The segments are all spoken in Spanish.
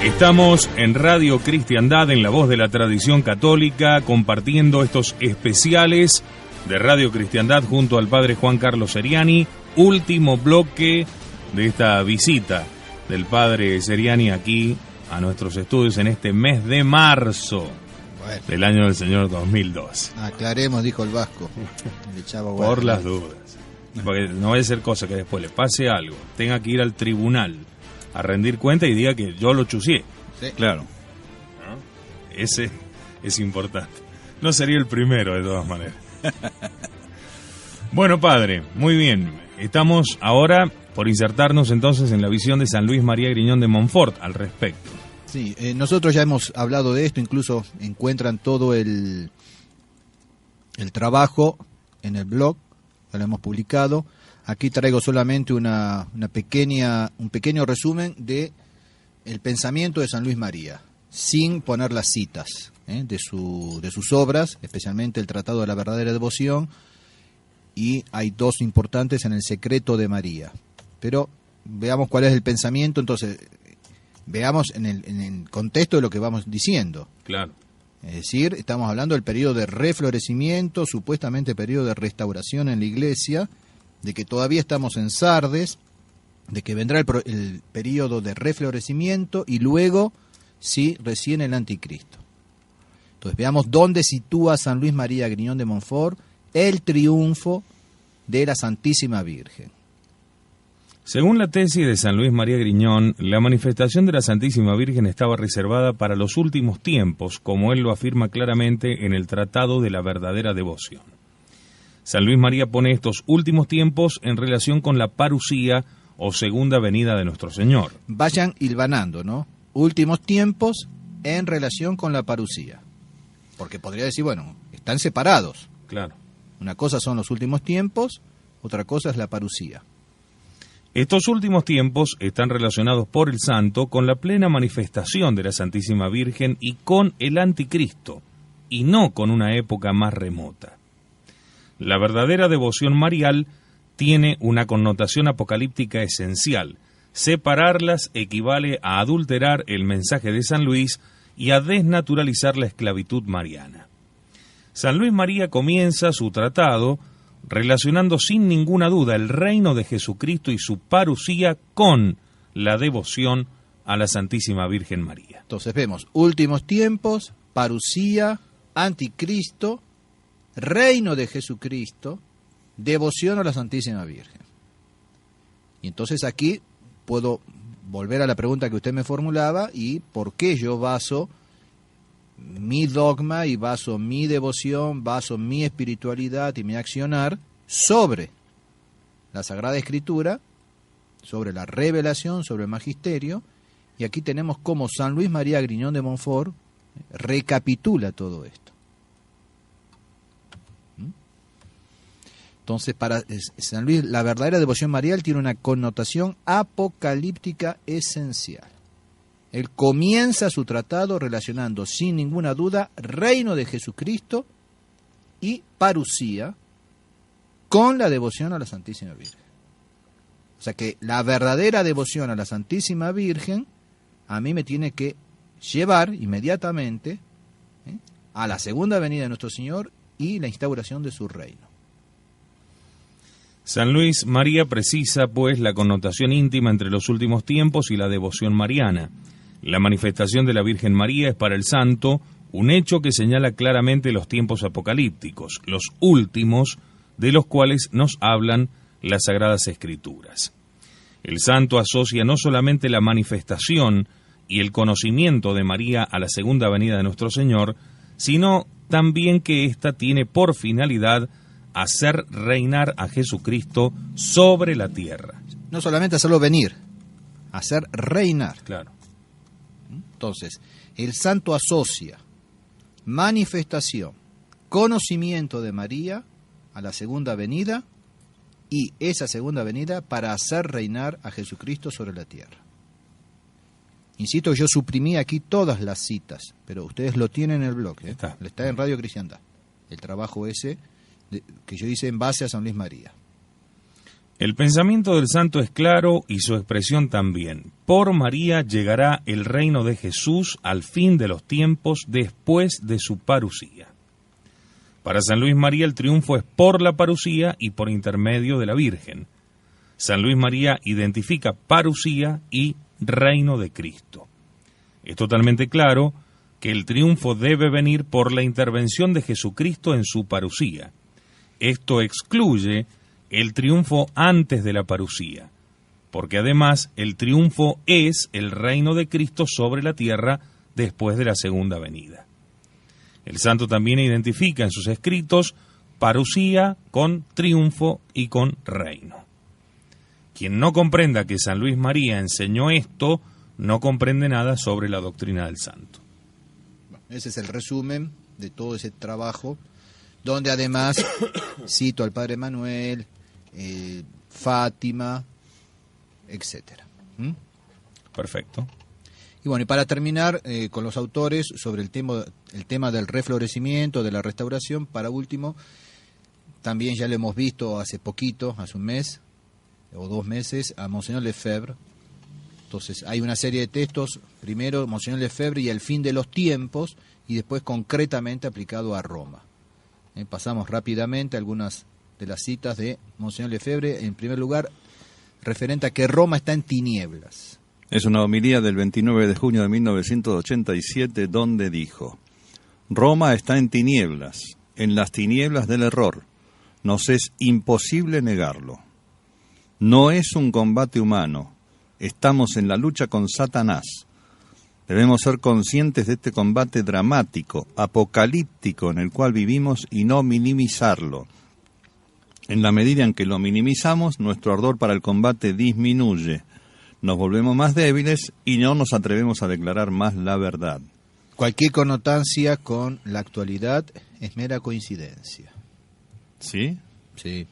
Estamos en Radio Cristiandad, en la voz de la tradición católica, compartiendo estos especiales de Radio Cristiandad junto al Padre Juan Carlos Seriani. Último bloque de esta visita del Padre Seriani aquí a nuestros estudios en este mes de marzo del año del Señor 2002. Aclaremos, dijo el Vasco. El Chavo, por las dudas. Porque no vaya a ser cosa que después le pase algo, tenga que ir al tribunal a rendir cuenta y diga que yo lo chucié. Sí. Claro. ¿No? Ese es importante. No sería el primero, de todas maneras. Bueno, padre, muy bien. Estamos ahora por insertarnos entonces en la visión de San Luis María Griñón de Montfort al respecto. Sí, nosotros ya hemos hablado de esto, incluso encuentran todo el trabajo en el blog, ya lo hemos publicado. Aquí traigo solamente un pequeño resumen de el pensamiento de San Luis María, sin poner las citas de sus obras, especialmente el Tratado de la Verdadera Devoción, y hay dos importantes en el Secreto de María. Pero veamos cuál es el pensamiento, entonces veamos en el contexto de lo que vamos diciendo. Claro. Es decir, estamos hablando del periodo de reflorecimiento, supuestamente periodo de restauración en la Iglesia, de que todavía estamos en Sardes, de que vendrá el periodo de reflorecimiento y luego, sí, recién el anticristo. Entonces veamos dónde sitúa San Luis María Griñón de Montfort el triunfo de la Santísima Virgen. Según la tesis de San Luis María Griñón, la manifestación de la Santísima Virgen estaba reservada para los últimos tiempos, como él lo afirma claramente en el Tratado de la Verdadera Devoción. San Luis María pone estos últimos tiempos en relación con la parusía o segunda venida de nuestro Señor. Vayan hilvanando, ¿no? Últimos tiempos en relación con la parusía. Porque podría decir, bueno, están separados. Claro. Una cosa son los últimos tiempos, otra cosa es la parusía. Estos últimos tiempos están relacionados por el santo con la plena manifestación de la Santísima Virgen y con el anticristo, y no con una época más remota. La verdadera devoción marial tiene una connotación apocalíptica esencial. Separarlas equivale a adulterar el mensaje de San Luis y a desnaturalizar la esclavitud mariana. San Luis María comienza su tratado relacionando sin ninguna duda el reino de Jesucristo y su parusía con la devoción a la Santísima Virgen María. Entonces vemos últimos tiempos, parusía, anticristo, reino de Jesucristo, devoción a la Santísima Virgen. Y entonces aquí puedo volver a la pregunta que usted me formulaba y por qué yo baso mi dogma y baso mi devoción, baso mi espiritualidad y mi accionar sobre la Sagrada Escritura, sobre la revelación, sobre el magisterio. Y aquí tenemos cómo San Luis María Griñón de Montfort recapitula todo esto. Entonces, para San Luis, la verdadera devoción marial tiene una connotación apocalíptica esencial. Él comienza su tratado relacionando sin ninguna duda reino de Jesucristo y parusía con la devoción a la Santísima Virgen. O sea que la verdadera devoción a la Santísima Virgen a mí me tiene que llevar inmediatamente a la segunda venida de nuestro Señor y la instauración de su reino. San Luis María precisa, pues, la connotación íntima entre los últimos tiempos y la devoción mariana. La manifestación de la Virgen María es para el santo un hecho que señala claramente los tiempos apocalípticos, los últimos de los cuales nos hablan las Sagradas Escrituras. El santo asocia no solamente la manifestación y el conocimiento de María a la segunda venida de nuestro Señor, sino también que ésta tiene por finalidad hacer reinar a Jesucristo sobre la tierra. No solamente hacerlo venir, hacer reinar. Claro. Entonces, el santo asocia manifestación, conocimiento de María a la segunda venida y esa segunda venida para hacer reinar a Jesucristo sobre la tierra. Insisto, yo suprimí aquí todas las citas, pero ustedes lo tienen en el blog, está en Radio Cristiandad, el trabajo ese que yo hice en base a San Luis María. El pensamiento del santo es claro y su expresión también. Por María llegará el reino de Jesús al fin de los tiempos después de su parusía. Para San Luis María el triunfo es por la parusía y por intermedio de la Virgen. San Luis María identifica parusía y reino de Cristo. Es totalmente claro que el triunfo debe venir por la intervención de Jesucristo en su parusía. Esto excluye el triunfo antes de la parusía, porque además el triunfo es el reino de Cristo sobre la tierra después de la segunda venida. El santo también identifica en sus escritos parusía con triunfo y con reino. Quien no comprenda que San Luis María enseñó esto, no comprende nada sobre la doctrina del santo. Ese es el resumen de todo ese trabajo, donde además cito al Padre Manuel, Fátima, etcétera. Perfecto. Y bueno, y para terminar con los autores sobre el tema del reflorecimiento, de la restauración, para último, también ya lo hemos visto hace poquito, hace un mes o 2 meses, a Monseñor Lefebvre. Entonces hay una serie de textos, primero Monseñor Lefebvre y el fin de los tiempos, y después concretamente aplicado a Roma. Pasamos rápidamente algunas de las citas de Monseñor Lefebvre. En primer lugar, referente a que Roma está en tinieblas. Es una homilía del 29 de junio de 1987 donde dijo: Roma está en tinieblas, en las tinieblas del error. Nos es imposible negarlo. No es un combate humano. Estamos en la lucha con Satanás. Debemos ser conscientes de este combate dramático, apocalíptico en el cual vivimos y no minimizarlo. En la medida en que lo minimizamos, nuestro ardor para el combate disminuye. Nos volvemos más débiles y no nos atrevemos a declarar más la verdad. Cualquier connotancia con la actualidad es mera coincidencia. ¿Sí? Sí.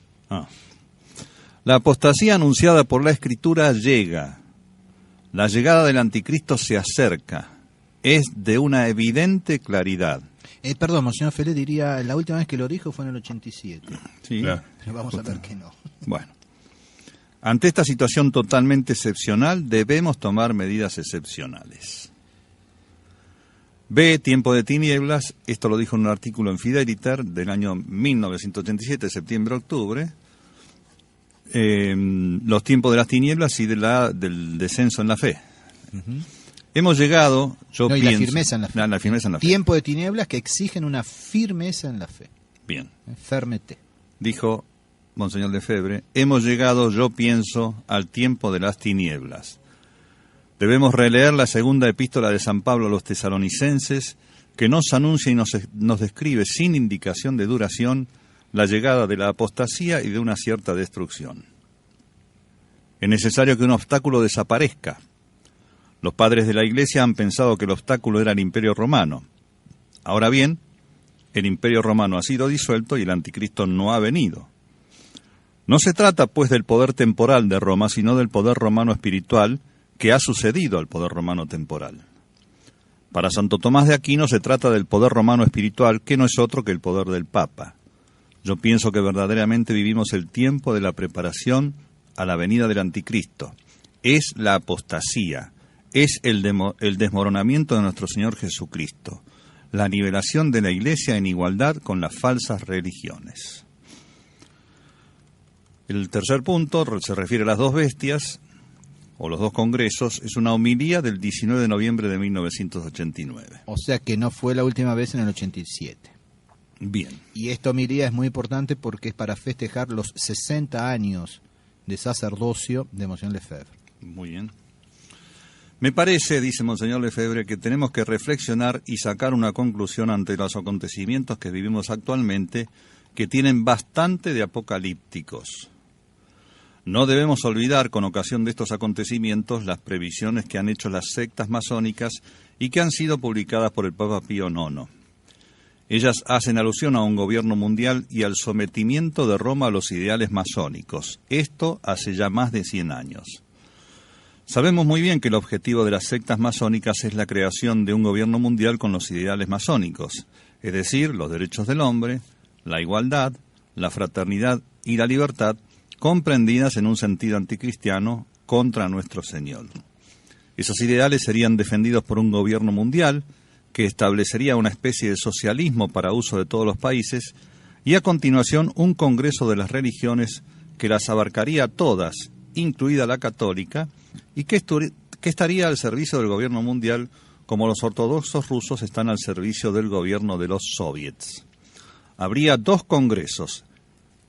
La apostasía anunciada por la Escritura llega. La llegada del anticristo se acerca. Es de una evidente claridad. Perdón, Monseñor Felé diría, la última vez que lo dijo fue en el 87. Sí. Claro. Pero vamos a ver que no. Bueno. Ante esta situación totalmente excepcional, debemos tomar medidas excepcionales. Tiempo de tinieblas, esto lo dijo en un artículo en Fideliter del año 1987, septiembre-octubre, los tiempos de las tinieblas y del descenso en la fe. Uh-huh. Hemos llegado, y la firmeza en la fe. La firmeza en la fe. Tiempo de tinieblas que exigen una firmeza en la fe. Bien. Fermete. Dijo Monseñor Lefebvre, hemos llegado, yo pienso, al tiempo de las tinieblas. Debemos releer la segunda epístola de San Pablo a los tesalonicenses, que nos anuncia y nos describe sin indicación de duración la llegada de la apostasía y de una cierta destrucción. Es necesario que un obstáculo desaparezca. Los padres de la Iglesia han pensado que el obstáculo era el Imperio Romano. Ahora bien, el Imperio Romano ha sido disuelto y el Anticristo no ha venido. No se trata, pues, del poder temporal de Roma, sino del poder romano espiritual que ha sucedido al poder romano temporal. Para Santo Tomás de Aquino se trata del poder romano espiritual, que no es otro que el poder del Papa. Yo pienso que verdaderamente vivimos el tiempo de la preparación a la venida del Anticristo. Es la apostasía, es el desmoronamiento de nuestro Señor Jesucristo, la nivelación de la Iglesia en igualdad con las falsas religiones. El tercer punto se refiere a las dos bestias, o los dos congresos, es una homilía del 19 de noviembre de 1989. O sea que no fue la última vez en el 87. Bien. Y esta homilía es muy importante porque es para festejar los 60 años de sacerdocio de Monseñor Lefebvre. Muy bien. Me parece, dice Monseñor Lefebvre, que tenemos que reflexionar y sacar una conclusión ante los acontecimientos que vivimos actualmente, que tienen bastante de apocalípticos. No debemos olvidar, con ocasión de estos acontecimientos, las previsiones que han hecho las sectas masónicas y que han sido publicadas por el Papa Pío IX. Ellas hacen alusión a un gobierno mundial y al sometimiento de Roma a los ideales masónicos. Esto hace ya más de 100 años. Sabemos muy bien que el objetivo de las sectas masónicas es la creación de un gobierno mundial con los ideales masónicos, es decir, los derechos del hombre, la igualdad, la fraternidad y la libertad, comprendidas en un sentido anticristiano contra nuestro Señor. Esos ideales serían defendidos por un gobierno mundial que establecería una especie de socialismo para uso de todos los países y a continuación un congreso de las religiones que las abarcaría todas, incluida la católica, y que estaría al servicio del gobierno mundial como los ortodoxos rusos están al servicio del gobierno de los soviets. Habría dos congresos,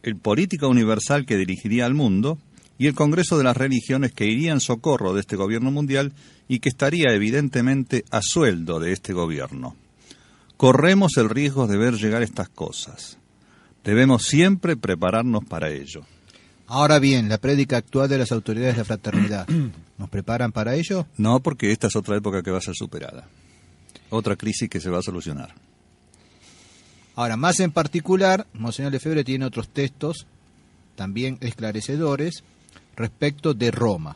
el político universal que dirigiría al mundo y el Congreso de las Religiones que iría en socorro de este gobierno mundial y que estaría evidentemente a sueldo de este gobierno. Corremos el riesgo de ver llegar estas cosas. Debemos siempre prepararnos para ello. Ahora bien, la prédica actual de las autoridades de la fraternidad, ¿nos preparan para ello? No, porque esta es otra época que va a ser superada. Otra crisis que se va a solucionar. Ahora, más en particular, Monseñor Lefebvre tiene otros textos también esclarecedores respecto de Roma.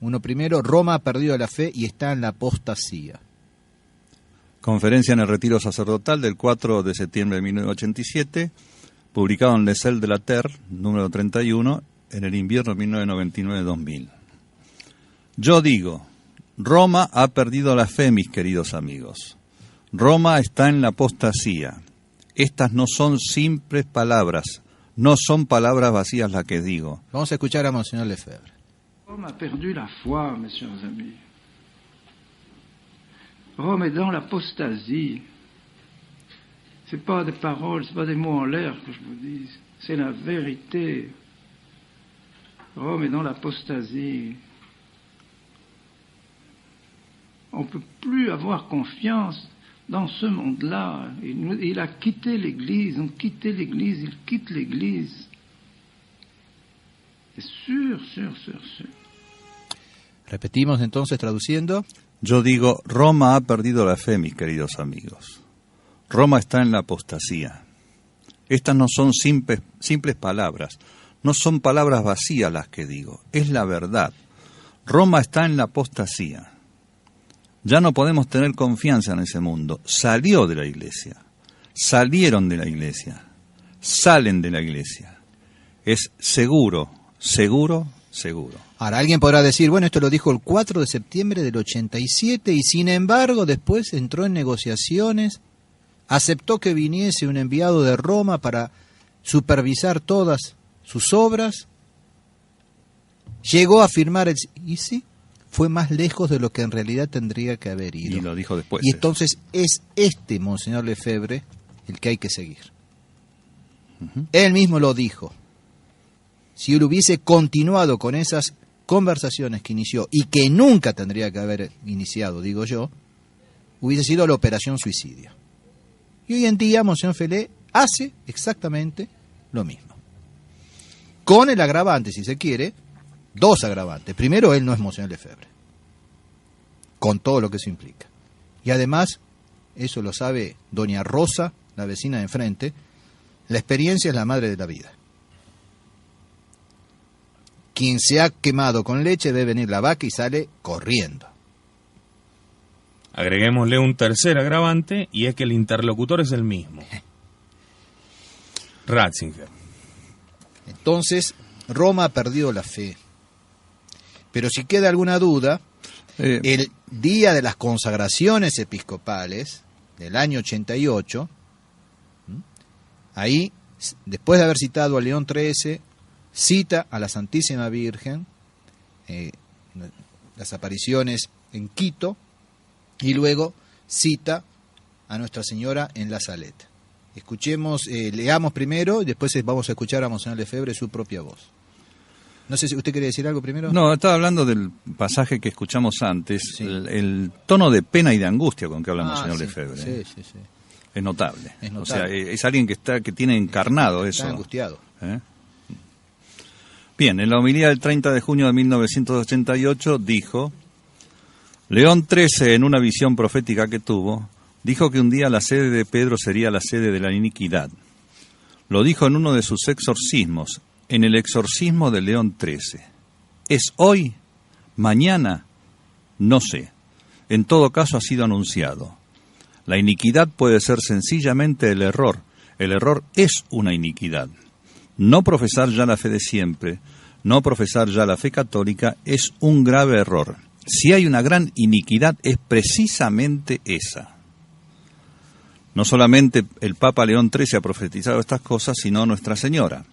Uno primero, Roma ha perdido la fe y está en la apostasía. Conferencia en el Retiro Sacerdotal del 4 de septiembre de 1987, publicado en Le Sel de la Terre, número 31, en el invierno de 1999-2000. Yo digo, Roma ha perdido la fe, mis queridos amigos. Roma está en la apostasía. Estas no son simples palabras, no son palabras vacías las que digo. Vamos a escuchar a Monseñor Lefebvre. Rome a perdu la foi, mes chers amis. Rome est dans l'apostasie. C'est pas des paroles, c'est pas des mots en l'air que je vous dis, c'est la vérité. Rome est dans l'apostasie. On ne peut plus avoir confiance dans ce monde-là. Il a quitté l'Église, on quitté l'Église, il quitte l'Église. C'est sûr. Repetimos entonces traduciendo. Yo digo, Roma ha perdido la fe, mis queridos amigos. Roma está en la apostasía. Estas no son simples palabras, no son palabras vacías las que digo, es la verdad. Roma está en la apostasía. Ya no podemos tener confianza en ese mundo. Salió de la iglesia, salieron de la iglesia, salen de la iglesia. Es seguro. Ahora, alguien podrá decir, bueno, esto lo dijo el 4 de septiembre del 87 y sin embargo después entró en negociaciones, aceptó que viniese un enviado de Roma para supervisar todas sus obras, llegó a firmar el... Y sí, fue más lejos de lo que en realidad tendría que haber ido. Y lo dijo después. Y entonces es Monseñor Lefebvre el que hay que seguir. Él mismo lo dijo. Si él hubiese continuado con esas conversaciones que inició y que nunca tendría que haber iniciado, digo yo, hubiese sido la operación suicidio. Y hoy en día Monseñor Felé hace exactamente lo mismo. Con el agravante, si se quiere, dos agravantes. Primero, él no es Monseñor Lefebvre, con todo lo que eso implica. Y además, eso lo sabe doña Rosa, la vecina de enfrente, la experiencia es la madre de la vida. Quien se ha quemado con leche ve venir la vaca y sale corriendo. Agreguémosle un tercer agravante y es que el interlocutor es el mismo. Ratzinger. Entonces, Roma ha perdido la fe. Pero si queda alguna duda, el día de las consagraciones episcopales del año 88, ahí, después de haber citado a León XIII, cita a la Santísima Virgen, las apariciones en Quito, y luego cita a Nuestra Señora en La Salette. Escuchemos, leamos primero y después vamos a escuchar a Monseñor Lefebvre su propia voz. No sé si usted quería decir algo primero. No, estaba hablando del pasaje que escuchamos antes, sí. el tono de pena y de angustia con que habla Monseñor Lefebvre. Sí. Es notable. O sea, es alguien que tiene encarnado eso. Está angustiado. Bien, en la homilía del 30 de junio de 1988 dijo: León XIII, en una visión profética que tuvo, dijo que un día la sede de Pedro sería la sede de la iniquidad. Lo dijo en uno de sus exorcismos, en el exorcismo de León XIII. ¿Es hoy? ¿Mañana? No sé. En todo caso ha sido anunciado. La iniquidad puede ser sencillamente el error. El error es una iniquidad. No profesar ya la fe de siempre, no profesar ya la fe católica es un grave error. Si hay una gran iniquidad es precisamente esa. No solamente el Papa León XIII ha profetizado estas cosas, sino Nuestra Señora.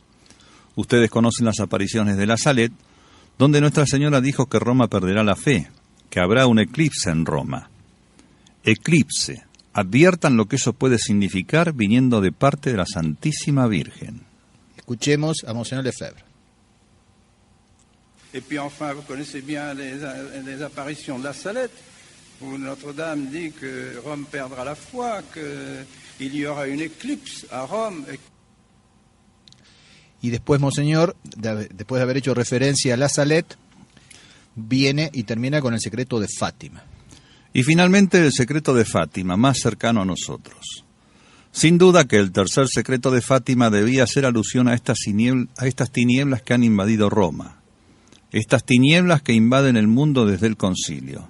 Ustedes conocen las apariciones de la Salet, donde Nuestra Señora dijo que Roma perderá la fe, que habrá un eclipse en Roma. Eclipse. Adviertan lo que eso puede significar viniendo de parte de la Santísima Virgen. Escuchemos a Monseñor Lefebvre. Et puis enfin, vous connaissez bien les apparitions de la Salette, où Notre-Dame dit que Rome perdra la foi, qu'il y aura une éclipse à Rome. Y después, Monseñor, después de haber hecho referencia a la Salette, viene y termina con el secreto de Fátima. Y finalmente el secreto de Fátima, más cercano a nosotros. Sin duda que el tercer secreto de Fátima debía hacer alusión a estas tinieblas que han invadido Roma. Estas tinieblas que invaden el mundo desde el concilio.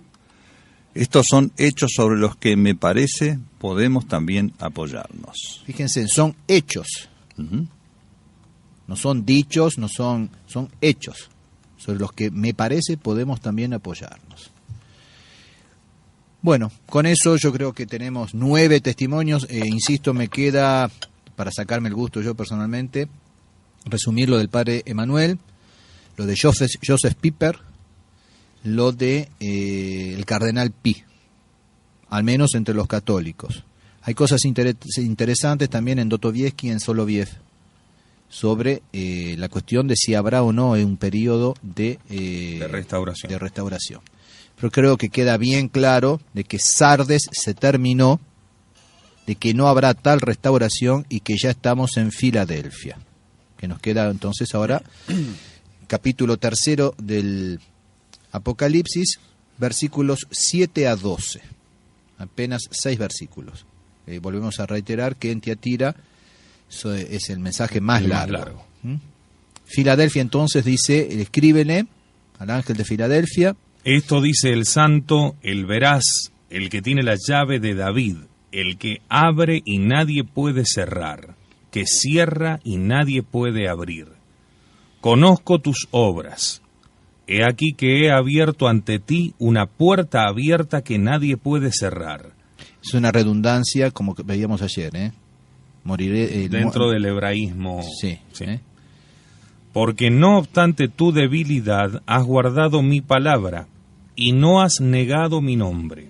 Estos son hechos sobre los que, me parece, podemos también apoyarnos. Fíjense, son hechos. Uh-huh. No son dichos, son hechos, sobre los que, me parece, podemos también apoyarnos. Bueno, con eso yo creo que tenemos 9 testimonios. Insisto, me queda, para sacarme el gusto yo personalmente, resumir lo del padre Emanuel, lo de Joseph Pieper, lo de el cardenal Pi, al menos entre los católicos. Hay cosas interesantes también en Dostoyevsky y en Soloviev, sobre la cuestión de si habrá o no un periodo de restauración. Pero creo que queda bien claro de que Sardes se terminó, de que no habrá tal restauración y que ya estamos en Filadelfia. Que nos queda entonces ahora capítulo 3 del Apocalipsis, versículos 7 a 12. Apenas 6 versículos. Volvemos a reiterar que en Tiatira eso es el mensaje más largo. Filadelfia entonces dice, escríbele al ángel de Filadelfia. Esto dice el santo, el veraz, el que tiene la llave de David, el que abre y nadie puede cerrar, que cierra y nadie puede abrir. Conozco tus obras. He aquí que he abierto ante ti una puerta abierta que nadie puede cerrar. Es una redundancia como que veíamos ayer, Moriré dentro del hebraísmo. Sí. Porque no obstante tu debilidad has guardado mi palabra y no has negado mi nombre.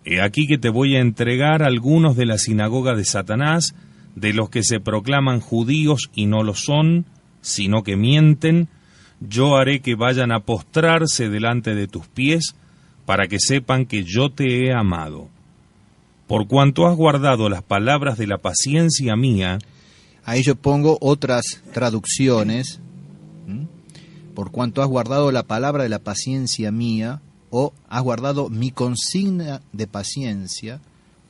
He aquí que te voy a entregar a algunos de la sinagoga de Satanás, de los que se proclaman judíos y no lo son, sino que mienten. Yo haré que vayan a postrarse delante de tus pies, para que sepan que yo te he amado. Por cuanto has guardado las palabras de la paciencia mía. Ahí yo pongo otras traducciones. Por cuanto has guardado la palabra de la paciencia mía, o has guardado mi consigna de paciencia,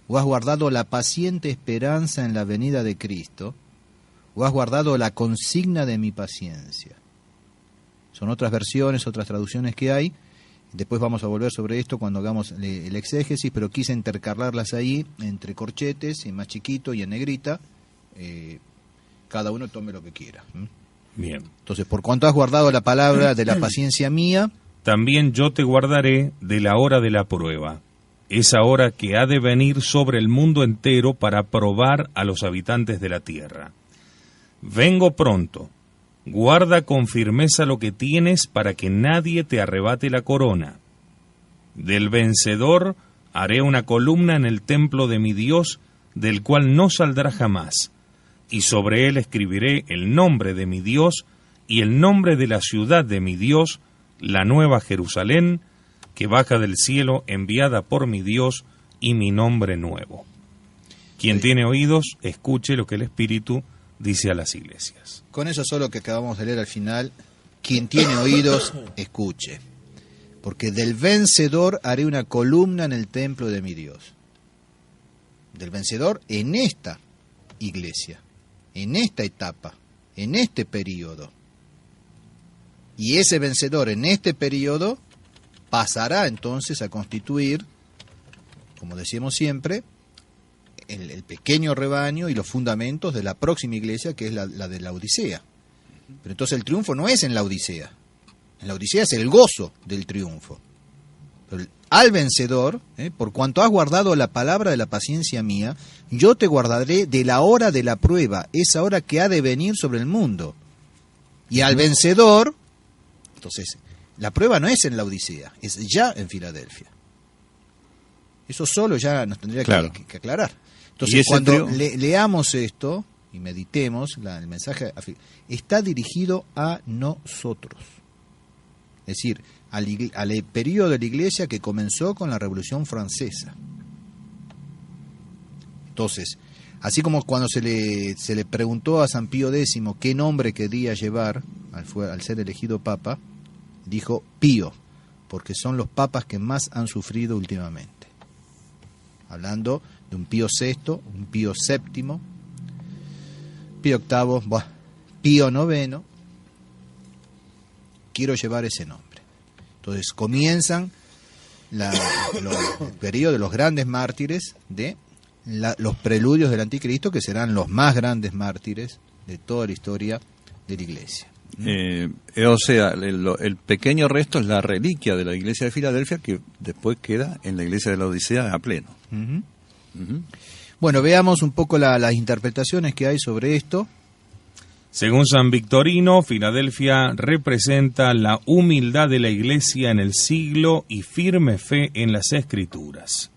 o has guardado la paciente esperanza en la venida de Cristo, o has guardado la consigna de mi paciencia. Son otras versiones, otras traducciones que hay. Después vamos a volver sobre esto cuando hagamos el exégesis, pero quise intercalarlas ahí entre corchetes, en más chiquito y en negrita. Cada uno tome lo que quiera. Bien. Entonces, por cuanto has guardado la palabra de la paciencia mía, también yo te guardaré de la hora de la prueba, esa hora que ha de venir sobre el mundo entero para probar a los habitantes de la tierra. Vengo pronto, guarda con firmeza lo que tienes para que nadie te arrebate la corona. Del vencedor haré una columna en el templo de mi Dios, del cual no saldrá jamás. Y sobre él escribiré el nombre de mi Dios y el nombre de la ciudad de mi Dios, la nueva Jerusalén, que baja del cielo, enviada por mi Dios, y mi nombre nuevo. Quien tiene oídos, escuche lo que el Espíritu dice a las iglesias. Con eso solo que acabamos de leer al final, quien tiene oídos, escuche. Porque del vencedor haré una columna en el templo de mi Dios. Del vencedor en esta iglesia, en esta etapa, en este período. Y ese vencedor en este período pasará entonces a constituir, como decíamos siempre, el pequeño rebaño y los fundamentos de la próxima iglesia, que es la de la Odisea. Pero entonces el triunfo no es en la Odisea. En la Odisea es el gozo del triunfo. Pero al vencedor, por cuanto has guardado la palabra de la paciencia mía, yo te guardaré de la hora de la prueba, esa hora que ha de venir sobre el mundo. Y al vencedor, entonces, la prueba no es en la Odisea, es ya en Filadelfia. Eso solo ya nos tendría que aclarar. Entonces, cuando leamos esto y meditemos, el mensaje está dirigido a nosotros. Es decir, al periodo de la Iglesia que comenzó con la Revolución Francesa. Entonces, así como cuando se le preguntó a San Pío X qué nombre quería llevar al ser elegido papa, dijo Pío, porque son los papas que más han sufrido últimamente. Hablando de un Pío VI, un Pío VII, Pío VIII, Pío IX, quiero llevar ese nombre. Entonces comienzan el periodo de los grandes mártires, de los preludios del Anticristo, que serán los más grandes mártires de toda la historia de la Iglesia. O sea, el pequeño resto es la reliquia de la Iglesia de Filadelfia, que después queda en la Iglesia de la Odisea a pleno. Bueno, veamos un poco las interpretaciones que hay sobre esto. Según San Victorino, Filadelfia representa la humildad de la Iglesia en el siglo y firme fe en las Escrituras.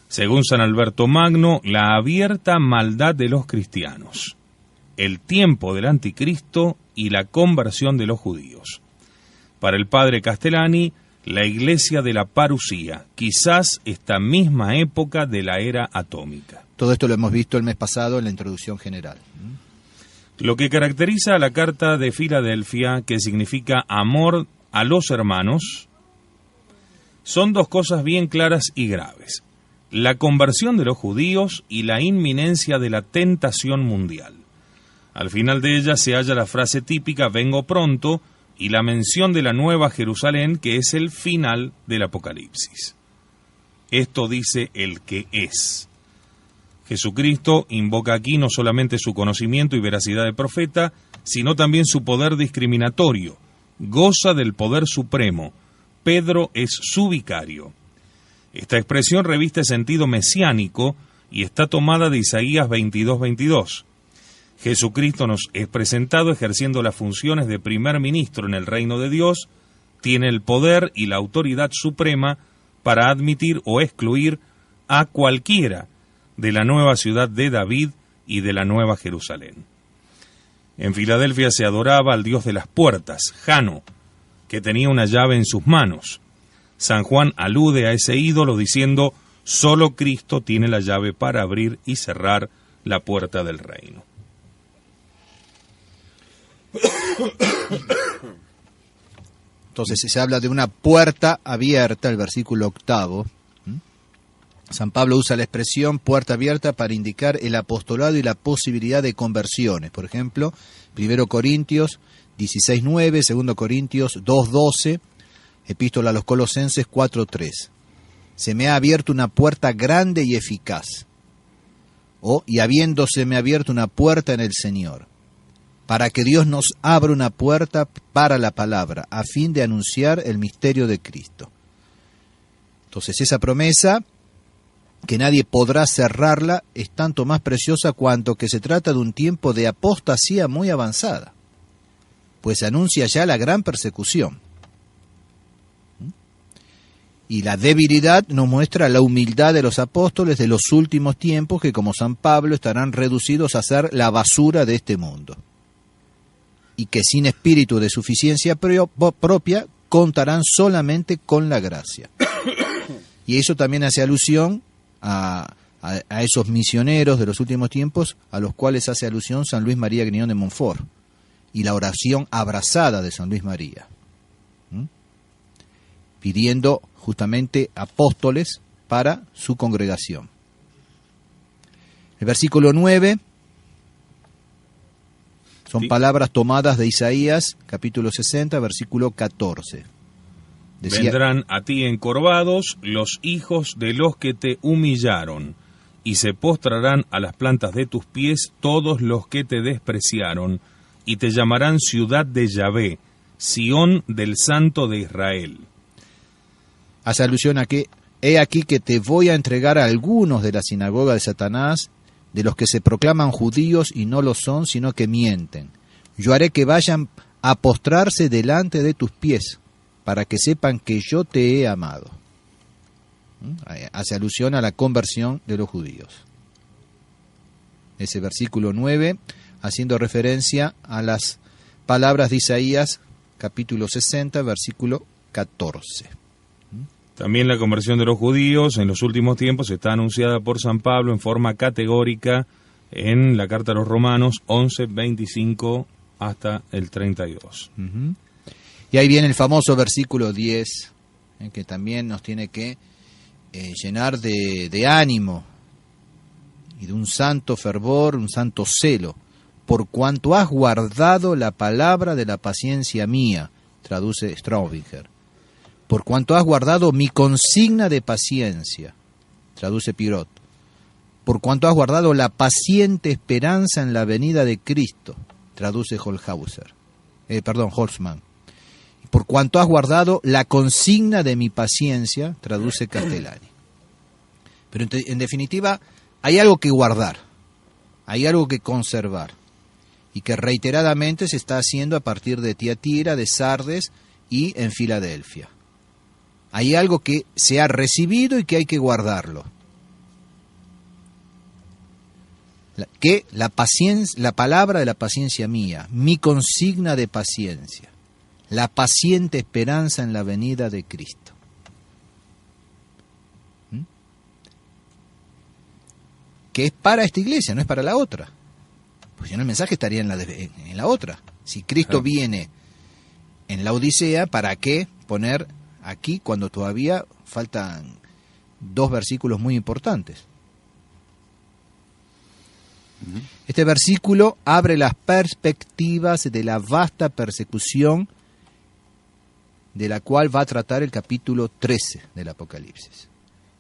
Según San Alberto Magno, la abierta maldad de los cristianos, el tiempo del anticristo y la conversión de los judíos. Para el padre Castellani, la Iglesia de la Parusía, quizás esta misma época de la era atómica. Todo esto lo hemos visto el mes pasado en la introducción general. Lo que caracteriza a la carta de Filadelfia, que significa amor a los hermanos, son dos cosas bien claras y graves: la conversión de los judíos y la inminencia de la tentación mundial. Al final de ella se halla la frase típica «vengo pronto» y la mención de la Nueva Jerusalén, que es el final del Apocalipsis. Esto dice el que es. Jesucristo invoca aquí no solamente su conocimiento y veracidad de profeta, sino también su poder discriminatorio. Goza del poder supremo. Pedro es su vicario. Esta expresión reviste sentido mesiánico y está tomada de Isaías 22:22. Jesucristo nos es presentado ejerciendo las funciones de primer ministro en el reino de Dios, tiene el poder y la autoridad suprema para admitir o excluir a cualquiera de la nueva ciudad de David y de la nueva Jerusalén. En Filadelfia se adoraba al dios de las puertas, Jano, que tenía una llave en sus manos. San Juan alude a ese ídolo diciendo: solo Cristo tiene la llave para abrir y cerrar la puerta del reino. Entonces se habla de una puerta abierta, el versículo 8. San Pablo usa la expresión puerta abierta para indicar el apostolado y la posibilidad de conversiones. Por ejemplo, 1 Corintios 16:9, 2 Corintios 2:12, Epístola a los Colosenses 4:3. Se me ha abierto una puerta grande y eficaz. Y habiéndoseme abierto una puerta en el Señor, para que Dios nos abra una puerta para la palabra, a fin de anunciar el misterio de Cristo. Entonces esa promesa, que nadie podrá cerrarla, es tanto más preciosa cuanto que se trata de un tiempo de apostasía muy avanzada, pues se anuncia ya la gran persecución. Y la debilidad nos muestra la humildad de los apóstoles de los últimos tiempos, que como San Pablo estarán reducidos a ser la basura de este mundo, y que sin espíritu de suficiencia propia contarán solamente con la gracia. Y eso también hace alusión a esos misioneros de los últimos tiempos, a los cuales hace alusión San Luis María Griñón de Montfort, y la oración abrazada de San Luis María, pidiendo justamente apóstoles para su congregación. El versículo 9 son palabras tomadas de Isaías, capítulo 60, versículo 14. Decía: vendrán a ti encorvados los hijos de los que te humillaron, y se postrarán a las plantas de tus pies todos los que te despreciaron, y te llamarán ciudad de Yahvé, Sión del Santo de Israel. Hace alusión a que, he aquí que te voy a entregar a algunos de la sinagoga de Satanás, de los que se proclaman judíos y no lo son, sino que mienten. Yo haré que vayan a postrarse delante de tus pies, para que sepan que yo te he amado. Hace alusión a la conversión de los judíos. Ese versículo 9, haciendo referencia a las palabras de Isaías, capítulo 60, versículo 14. También la conversión de los judíos en los últimos tiempos está anunciada por San Pablo en forma categórica en la carta a los Romanos 11, 25 hasta el 32. Y ahí viene el famoso versículo 10, que también nos tiene que llenar de ánimo y de un santo fervor, un santo celo. Por cuanto has guardado la palabra de la paciencia mía, traduce Straubinger. Por cuanto has guardado mi consigna de paciencia, traduce Pirot. Por cuanto has guardado la paciente esperanza en la venida de Cristo, traduce Holzhauser. Holzmann. Por cuanto has guardado la consigna de mi paciencia, traduce Castellani. Pero en definitiva, hay algo que guardar, hay algo que conservar, y que reiteradamente se está haciendo a partir de Tiatira, de Sardes y en Filadelfia. Hay algo que se ha recibido y que hay que guardarlo. La palabra de la paciencia mía, mi consigna de paciencia, la paciente esperanza en la venida de Cristo. Que es para esta iglesia, no es para la otra. Pues si no, el mensaje estaría en la otra. Si Cristo viene en la Odisea, ¿para qué poner aquí cuando todavía faltan 2 versículos muy importantes? Este versículo abre las perspectivas de la vasta persecución de la cual va a tratar el capítulo 13 del Apocalipsis.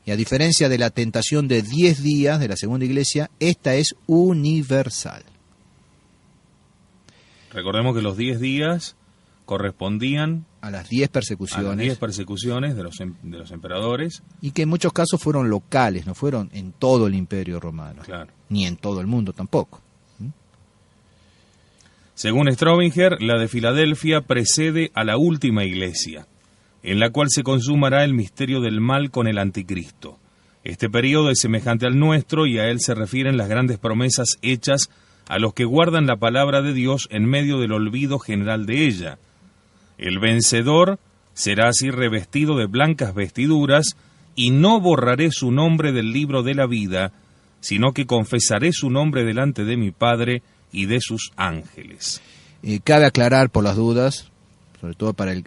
Y a diferencia de la tentación de 10 días de la segunda iglesia, esta es universal. Recordemos que los 10 días correspondían a las 10 persecuciones. A las 10 persecuciones de los emperadores. Y que en muchos casos fueron locales, no fueron en todo el Imperio Romano. Claro. Ni en todo el mundo tampoco. Según Straubinger, la de Filadelfia precede a la última iglesia, en la cual se consumará el misterio del mal con el anticristo. Este periodo es semejante al nuestro y a él se refieren las grandes promesas hechas a los que guardan la palabra de Dios en medio del olvido general de ella. El vencedor será así revestido de blancas vestiduras, y no borraré su nombre del libro de la vida, sino que confesaré su nombre delante de mi Padre y de sus ángeles. Cabe aclarar por las dudas, sobre todo para el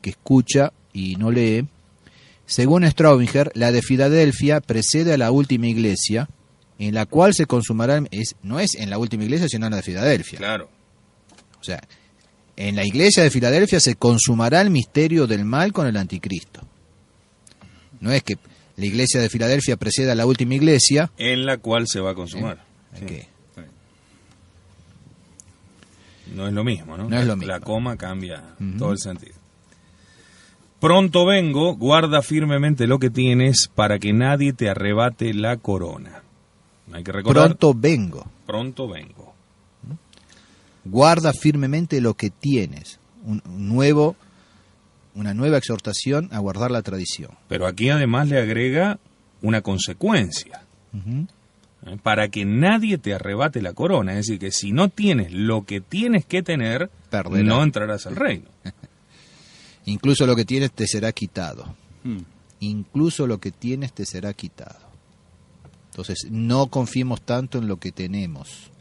que escucha y no lee, según Straubinger, la de Filadelfia precede a la última iglesia, en la cual se consumará, no es en la última iglesia, sino en la de Filadelfia. Claro. O sea, en la iglesia de Filadelfia se consumará el misterio del mal con el anticristo. No es que la iglesia de Filadelfia preceda a la última iglesia, en la cual se va a consumar. ¿Qué? No es lo mismo, ¿no? No es lo mismo. La coma cambia todo el sentido. Pronto vengo, guarda firmemente lo que tienes para que nadie te arrebate la corona. Hay que recordar. Pronto vengo. Pronto vengo. Guarda firmemente lo que tienes. Una nueva exhortación a guardar la tradición. Pero aquí además le agrega una consecuencia. Para que nadie te arrebate la corona. Es decir, que si no tienes lo que tienes que tener, perderás. No entrarás al reino. Incluso lo que tienes te será quitado. Incluso lo que tienes te será quitado. Entonces, no confiemos tanto en lo que tenemos.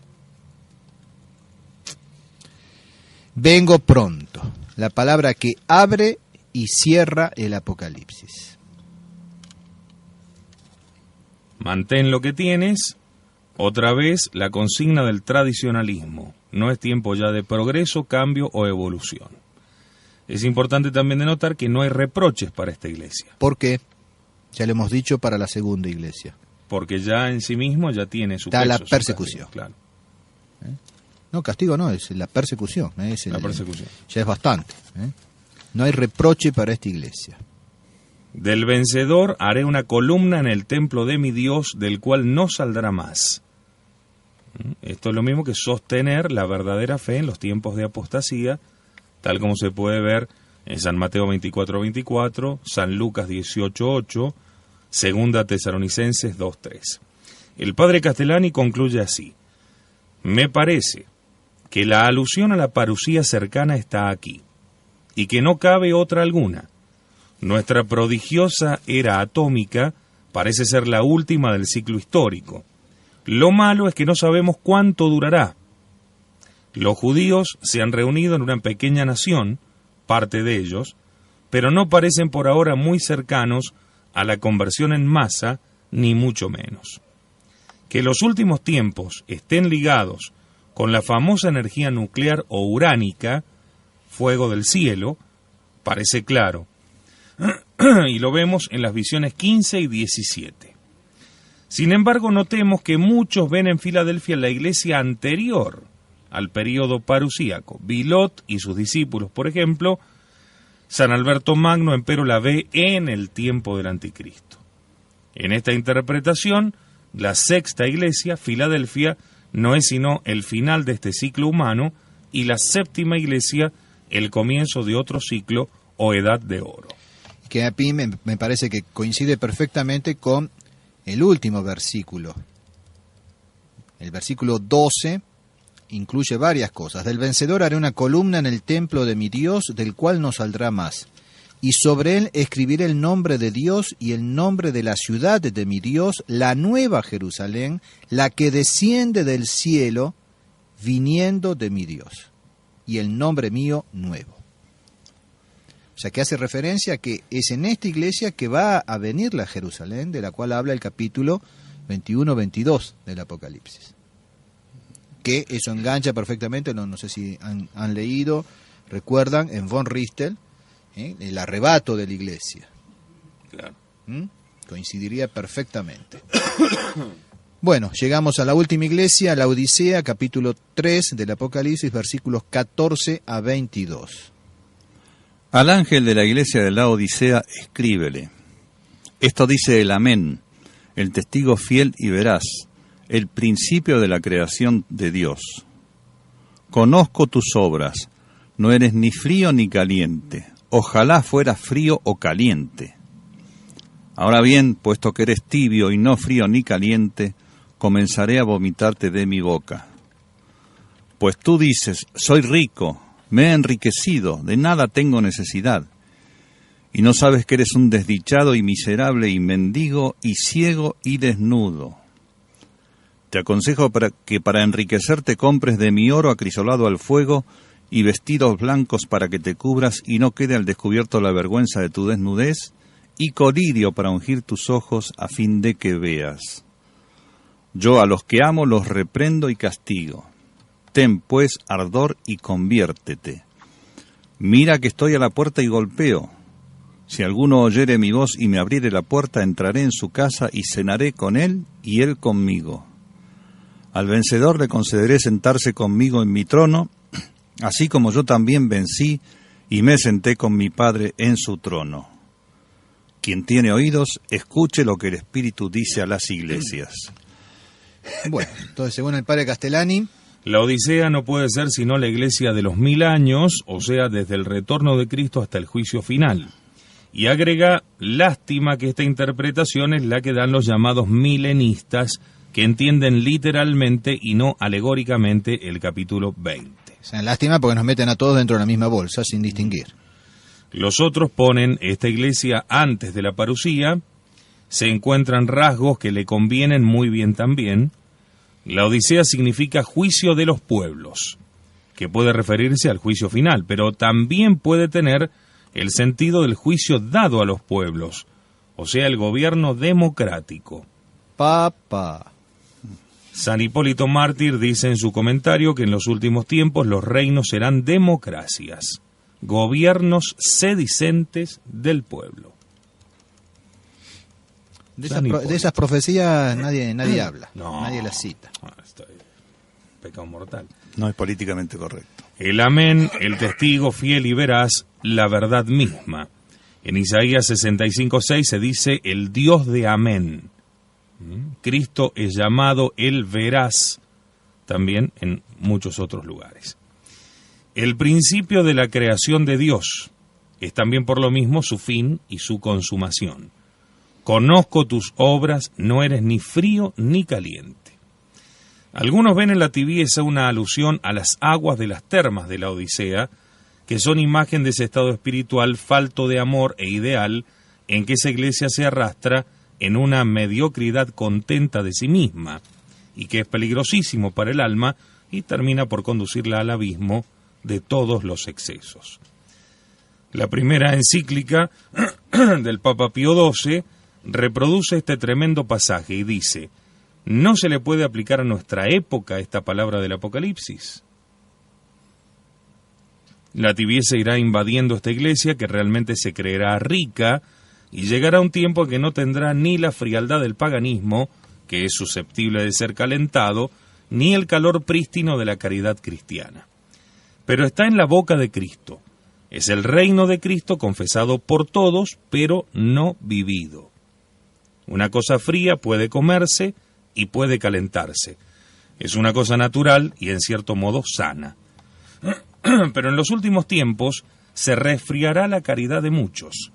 Vengo pronto. La palabra que abre y cierra el Apocalipsis. Mantén lo que tienes. Otra vez, la consigna del tradicionalismo. No es tiempo ya de progreso, cambio o evolución. Es importante también de notar que no hay reproches para esta iglesia. ¿Por qué? Ya lo hemos dicho para la segunda iglesia. porque ya en sí mismo ya tiene su está peso, la su persecución. castigo, claro. No, castigo no, es la persecución. La persecución. Ya es bastante. No hay reproche para esta iglesia. Del vencedor haré una columna en el templo de mi Dios, del cual no saldrá más. Esto es lo mismo que sostener la verdadera fe en los tiempos de apostasía, tal como se puede ver en San Mateo 24:24, San Lucas 18:8, Segunda Tesalonicenses 2:3. El padre Castellani concluye así: me parece que la alusión a la parusía cercana está aquí, y que no cabe otra alguna. Nuestra prodigiosa era atómica parece ser la última del ciclo histórico. Lo malo es que no sabemos cuánto durará. Los judíos se han reunido en una pequeña nación, parte de ellos, pero no parecen por ahora muy cercanos a la conversión en masa, ni mucho menos. Que los últimos tiempos estén ligados con la famosa energía nuclear o uránica, fuego del cielo, parece claro, y lo vemos en las visiones 15 y 17. Sin embargo, notemos que muchos ven en Filadelfia la iglesia anterior al período parusíaco. Bilot y sus discípulos, por ejemplo. San Alberto Magno, empero, la ve en el tiempo del anticristo. En esta interpretación, la sexta iglesia, Filadelfia, no es sino el final de este ciclo humano, y la séptima iglesia, el comienzo de otro ciclo o edad de oro. Que a mí me parece que coincide perfectamente con el último versículo. El versículo 12 incluye varias cosas. Del vencedor haré una columna en el templo de mi Dios, del cual no saldrá más. Y sobre él escribiré el nombre de Dios y el nombre de la ciudad de mi Dios, la nueva Jerusalén, la que desciende del cielo, viniendo de mi Dios, y el nombre mío nuevo. O sea, que hace referencia a que es en esta iglesia que va a venir la Jerusalén, de la cual habla el capítulo 21-22 del Apocalipsis. Que eso engancha perfectamente, no sé si han leído, recuerdan, en von Ristel, el arrebato de la iglesia. Claro. Coincidiría perfectamente. Bueno, llegamos a la última iglesia, la Odisea, capítulo 3 del Apocalipsis, versículos 14 a 22. Al ángel de la iglesia de la Odisea escríbele: esto dice el Amén, el testigo fiel y veraz, el principio de la creación de Dios. Conozco tus obras, no eres ni frío ni caliente. Ojalá fueras frío o caliente. Ahora bien, puesto que eres tibio y no frío ni caliente, comenzaré a vomitarte de mi boca. Pues tú dices, soy rico, me he enriquecido, de nada tengo necesidad. Y no sabes que eres un desdichado y miserable y mendigo y ciego y desnudo. Te aconsejo que para enriquecerte compres de mi oro acrisolado al fuego y vestidos blancos para que te cubras y no quede al descubierto la vergüenza de tu desnudez, y colirio para ungir tus ojos a fin de que veas. Yo a los que amo los reprendo y castigo. Ten pues ardor y conviértete. Mira que estoy a la puerta y golpeo. Si alguno oyere mi voz y me abriere la puerta, entraré en su casa y cenaré con él y él conmigo. Al vencedor le concederé sentarse conmigo en mi trono, así como yo también vencí y me senté con mi Padre en su trono. Quien tiene oídos, escuche lo que el Espíritu dice a las iglesias. Bueno, entonces según el padre Castellani, la Odisea no puede ser sino la iglesia de los 1000 años, o sea, desde el retorno de Cristo hasta el juicio final. Y agrega, lástima que esta interpretación es la que dan los llamados milenistas, que entienden literalmente y no alegóricamente el capítulo 20. O sea, lástima porque nos meten a todos dentro de la misma bolsa sin distinguir. Los otros ponen esta iglesia antes de la parusía, se encuentran rasgos que le convienen muy bien también. La Odisea significa juicio de los pueblos, que puede referirse al juicio final, pero también puede tener el sentido del juicio dado a los pueblos, o sea, el gobierno democrático. Papá. San Hipólito Mártir dice en su comentario que en los últimos tiempos los reinos serán democracias, gobiernos sedicentes del pueblo. De esas profecías nadie habla, No. nadie las cita. Pecado mortal. No es políticamente correcto. El amén, el testigo fiel y veraz, la verdad misma. En Isaías 65:6 se dice el Dios de amén. Cristo es llamado el veraz, también en muchos otros lugares. El principio de la creación de Dios es también por lo mismo su fin y su consumación. Conozco tus obras, no eres ni frío ni caliente. Algunos ven en la tibieza una alusión a las aguas de las termas de la Odisea, que son imagen de ese estado espiritual falto de amor e ideal en que esa iglesia se arrastra en una mediocridad contenta de sí misma, y que es peligrosísimo para el alma y termina por conducirla al abismo de todos los excesos. La primera encíclica del Papa Pío XII reproduce este tremendo pasaje y dice: ¿no se le puede aplicar a nuestra época esta palabra del Apocalipsis? La tibieza irá invadiendo esta iglesia, que realmente se creerá rica, y llegará un tiempo en que no tendrá ni la frialdad del paganismo, que es susceptible de ser calentado, ni el calor prístino de la caridad cristiana. Pero está en la boca de Cristo. Es el reino de Cristo confesado por todos, pero no vivido. Una cosa fría puede comerse y puede calentarse. Es una cosa natural y en cierto modo sana. Pero en los últimos tiempos se resfriará la caridad de muchos,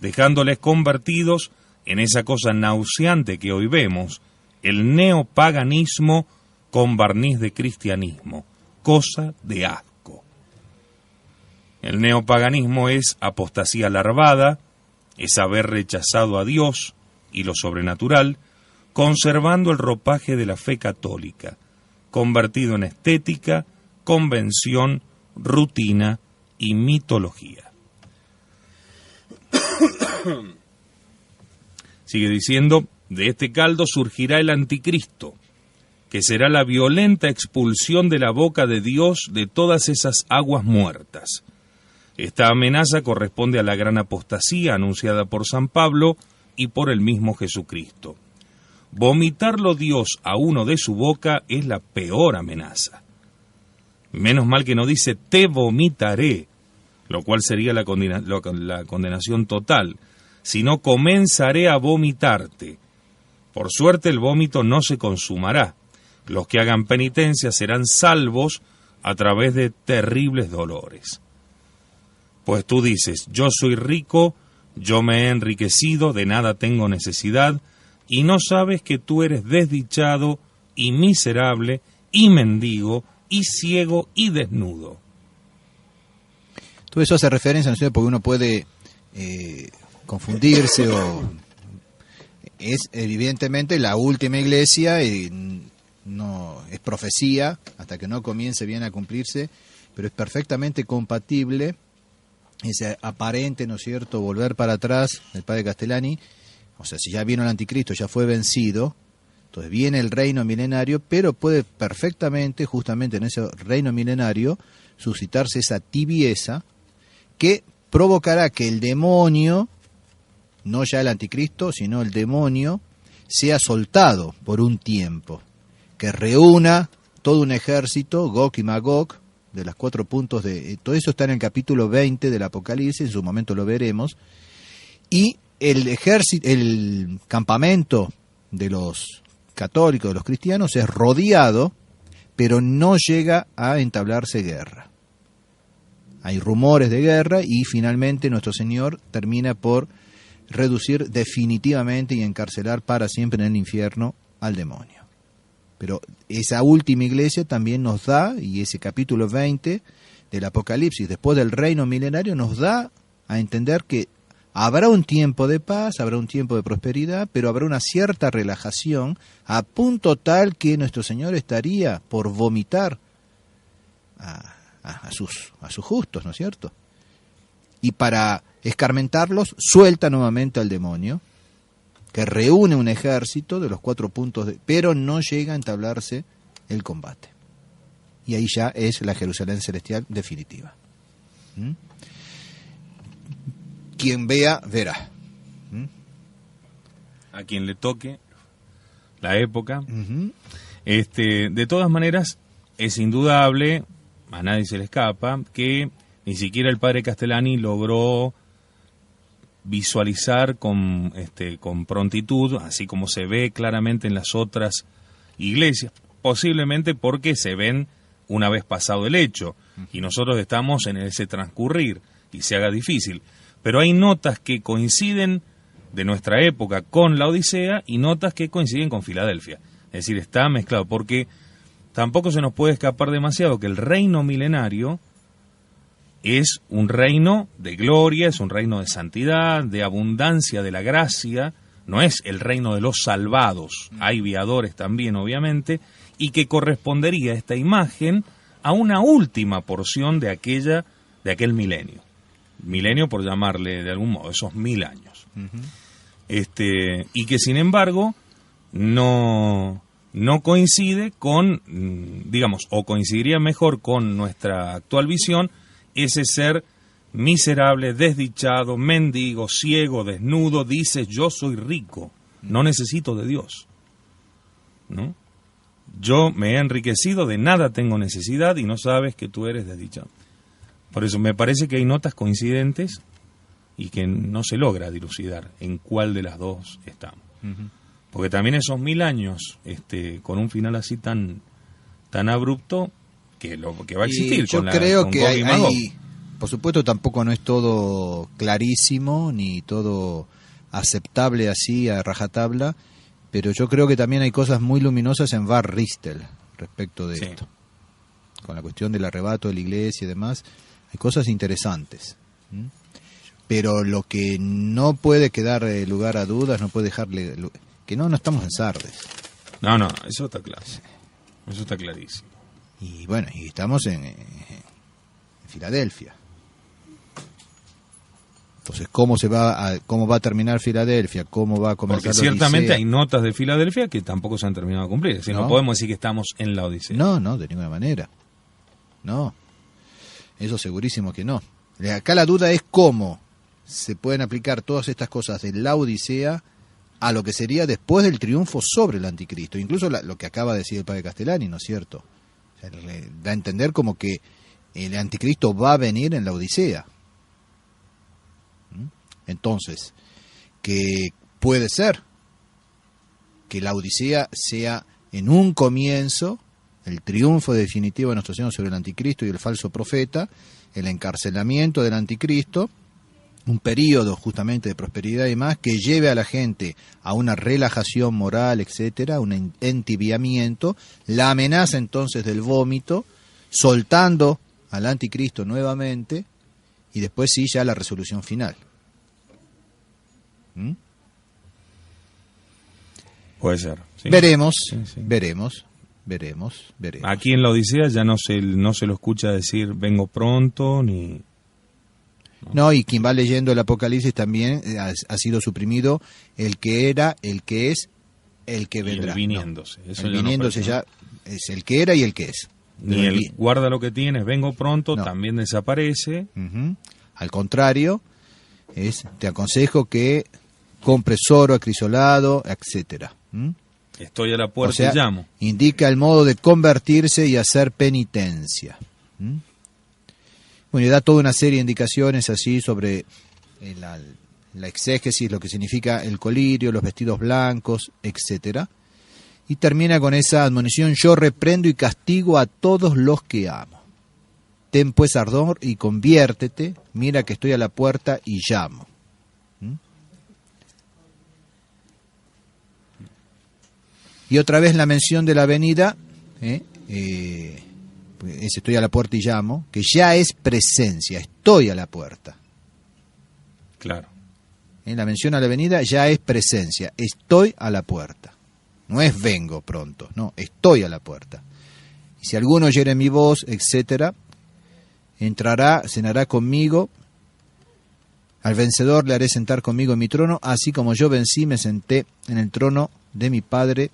dejándoles convertidos en esa cosa nauseante que hoy vemos, el neopaganismo con barniz de cristianismo, cosa de asco. El neopaganismo es apostasía larvada, es haber rechazado a Dios y lo sobrenatural, conservando el ropaje de la fe católica, convertido en estética, convención, rutina y mitología. Sigue diciendo: de este caldo surgirá el anticristo, que será la violenta expulsión de la boca de Dios de todas esas aguas muertas. Esta amenaza corresponde a la gran apostasía anunciada por San Pablo y por el mismo Jesucristo. Vomitarlo Dios a uno de su boca es la peor amenaza. Menos mal que no dice te vomitaré, lo cual sería la condenación total, sino comenzaré a vomitarte. Por suerte el vómito no se consumará. Los que hagan penitencia serán salvos a través de terribles dolores. Pues tú dices: yo soy rico, yo me he enriquecido, de nada tengo necesidad, y no sabes que tú eres desdichado y miserable y mendigo y ciego y desnudo. Todo eso hace referencia, ¿no es cierto?, porque uno puede confundirse, o es evidentemente la última iglesia, no es profecía hasta que no comience bien a cumplirse, pero es perfectamente compatible ese aparente, ¿no es cierto?, volver para atrás del padre Castellani. O sea, si ya vino el anticristo, ya fue vencido, entonces viene el reino milenario, pero puede perfectamente, justamente en ese reino milenario, suscitarse esa tibieza que provocará que el demonio, no ya el anticristo, sino el demonio, sea soltado por un tiempo, que reúna todo un ejército, Gog y Magog, de los 4 puntos de... Todo eso está en el capítulo 20 del Apocalipsis, en su momento lo veremos, y el ejército, el campamento de los católicos, de los cristianos, es rodeado, pero no llega a entablarse guerra. Hay rumores de guerra y finalmente nuestro Señor termina por reducir definitivamente y encarcelar para siempre en el infierno al demonio. Pero esa última iglesia también nos da, y ese capítulo 20 del Apocalipsis, después del reino milenario, nos da a entender que habrá un tiempo de paz, habrá un tiempo de prosperidad, pero habrá una cierta relajación a punto tal que nuestro Señor estaría por vomitar a sus justos, ¿no es cierto? Y para escarmentarlos, suelta nuevamente al demonio, que reúne un ejército de los 4 puntos, pero no llega a entablarse el combate. Y ahí ya es la Jerusalén celestial definitiva. Quien vea, verá. a quien le toque la época. Ujú. De todas maneras, es indudable, a nadie se le escapa, que ni siquiera el padre Castellani logró visualizar con prontitud, así como se ve claramente en las otras iglesias, posiblemente porque se ven una vez pasado el hecho, y nosotros estamos en ese transcurrir, y se haga difícil. Pero hay notas que coinciden de nuestra época con la Odisea y notas que coinciden con Filadelfia. Es decir, está mezclado, porque tampoco se nos puede escapar demasiado que el reino milenario es un reino de gloria, es un reino de santidad, de abundancia de la gracia, no es el reino de los salvados, hay viadores también obviamente, y que correspondería esta imagen a una última porción de aquel milenio por llamarle de algún modo, esos 1000 años. Y que sin embargo no coincide con, digamos, o coincidiría mejor con nuestra actual visión, ese ser miserable, desdichado, mendigo, ciego, desnudo, dice: yo soy rico, no necesito de Dios, ¿no? Yo me he enriquecido, de nada tengo necesidad, y no sabes que tú eres desdichado. Por eso me parece que hay notas coincidentes y que no se logra dilucidar en cuál de las dos estamos. Porque también esos 1000 años, con un final así tan abrupto, que va a existir. Yo creo que hay, por supuesto, tampoco no es todo clarísimo ni todo aceptable así a rajatabla, pero yo creo que también hay cosas muy luminosas en Var Ristel respecto de esto. Con la cuestión del arrebato de la iglesia y demás, hay cosas interesantes. Pero lo que no puede quedar lugar a dudas, no puede dejarle... que no estamos en Sardes. No, eso está claro. Eso está clarísimo. Y bueno, y estamos en Filadelfia. Entonces, ¿cómo va a terminar Filadelfia? ¿Cómo va a comenzar Porque la ciertamente Odisea? hay notas de Filadelfia que tampoco se han terminado de cumplir. Es decir, no podemos decir que estamos en la Odisea. No, de ninguna manera. No. Eso segurísimo que no. Acá la duda es cómo se pueden aplicar todas estas cosas de la Odisea a lo que sería después del triunfo sobre el anticristo. Incluso lo que acaba de decir el padre Castellani, ¿no es cierto? O sea, le da a entender como que el anticristo va a venir en la Odisea. Entonces, que puede ser que la Odisea sea en un comienzo el triunfo definitivo de nuestro Señor sobre el anticristo y el falso profeta, el encarcelamiento del anticristo, un periodo justamente de prosperidad y más que lleve a la gente a una relajación moral, etcétera, un entibiamiento, la amenaza entonces del vómito, soltando al anticristo nuevamente, y después sí ya la resolución final. Puede ser. Sí. Veremos, Sí. veremos. Aquí en la Odisea ya no se lo escucha decir vengo pronto, ni... No, y quien va leyendo el Apocalipsis también ha sido suprimido el que era, el que es, el que vendrá. Y el viniéndose. No, Eso el ya no viniéndose aparece, ya es el que era y el que es. Ni el guarda lo que tienes, vengo pronto, No. también desaparece. Al contrario, te aconsejo que compres oro acrisolado, etcétera. Estoy a la puerta O sea, y llamo. indica el modo de convertirse y hacer penitencia. Bueno, y da toda una serie de indicaciones así sobre la exégesis, lo que significa el colirio, los vestidos blancos, etcétera. Y termina con esa admonición: yo reprendo y castigo a todos los que amo. Ten pues ardor y conviértete, mira que estoy a la puerta y llamo. Y otra vez la mención de la venida, estoy a la puerta y llamo, que ya es presencia, estoy a la puerta. Claro. La mención a la venida ya es presencia, estoy a la puerta. No es vengo pronto, no, estoy a la puerta. Y si alguno oyere mi voz, etcétera, entrará, cenará conmigo, al vencedor le haré sentar conmigo en mi trono, así como yo vencí, me senté en el trono de mi Padre.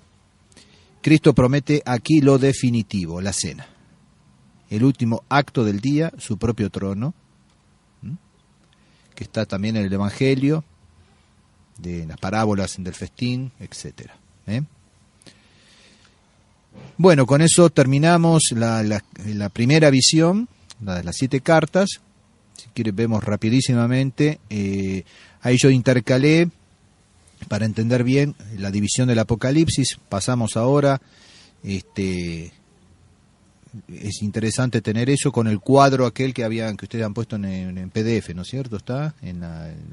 Cristo promete aquí lo definitivo, la cena. El último acto del día, su propio trono, que está también en el Evangelio, de las parábolas del festín, etcétera. Bueno, con eso terminamos la primera visión, la de las 7 cartas. Si quieres vemos rapidísimamente. Ahí yo intercalé, para entender bien, la división del Apocalipsis. Pasamos ahora, es interesante tener eso con el cuadro aquel que ustedes han puesto en PDF, ¿no es cierto? ¿Está el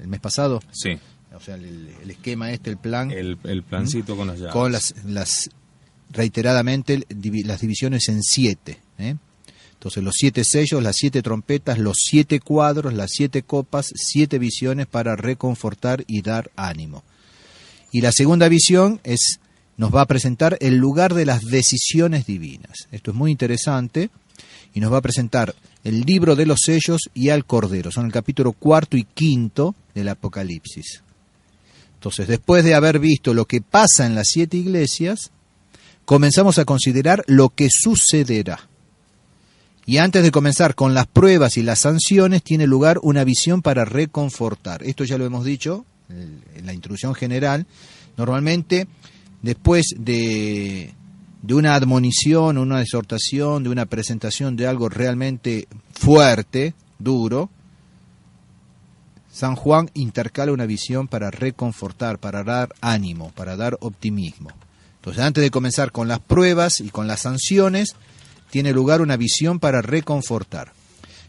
mes pasado? Sí. O sea, el esquema el plan. El plancito con las llaves. Con reiteradamente las divisiones en 7. Entonces los 7 sellos, las 7 trompetas, los 7 cuadros, las 7 copas, 7 visiones para reconfortar y dar ánimo. Y la segunda visión nos va a presentar el lugar de las decisiones divinas. Esto es muy interesante y nos va a presentar el libro de los sellos y al Cordero. Son el capítulo 4 y 5 del Apocalipsis. Entonces, después de haber visto lo que pasa en las 7 iglesias, comenzamos a considerar lo que sucederá. Y antes de comenzar con las pruebas y las sanciones, tiene lugar una visión para reconfortar. Esto ya lo hemos dicho en la introducción general. Normalmente, después de una admonición, una exhortación, de una presentación de algo realmente fuerte, duro, San Juan intercala una visión para reconfortar, para dar ánimo, para dar optimismo. Entonces, antes de comenzar con las pruebas y con las sanciones, tiene lugar una visión para reconfortar.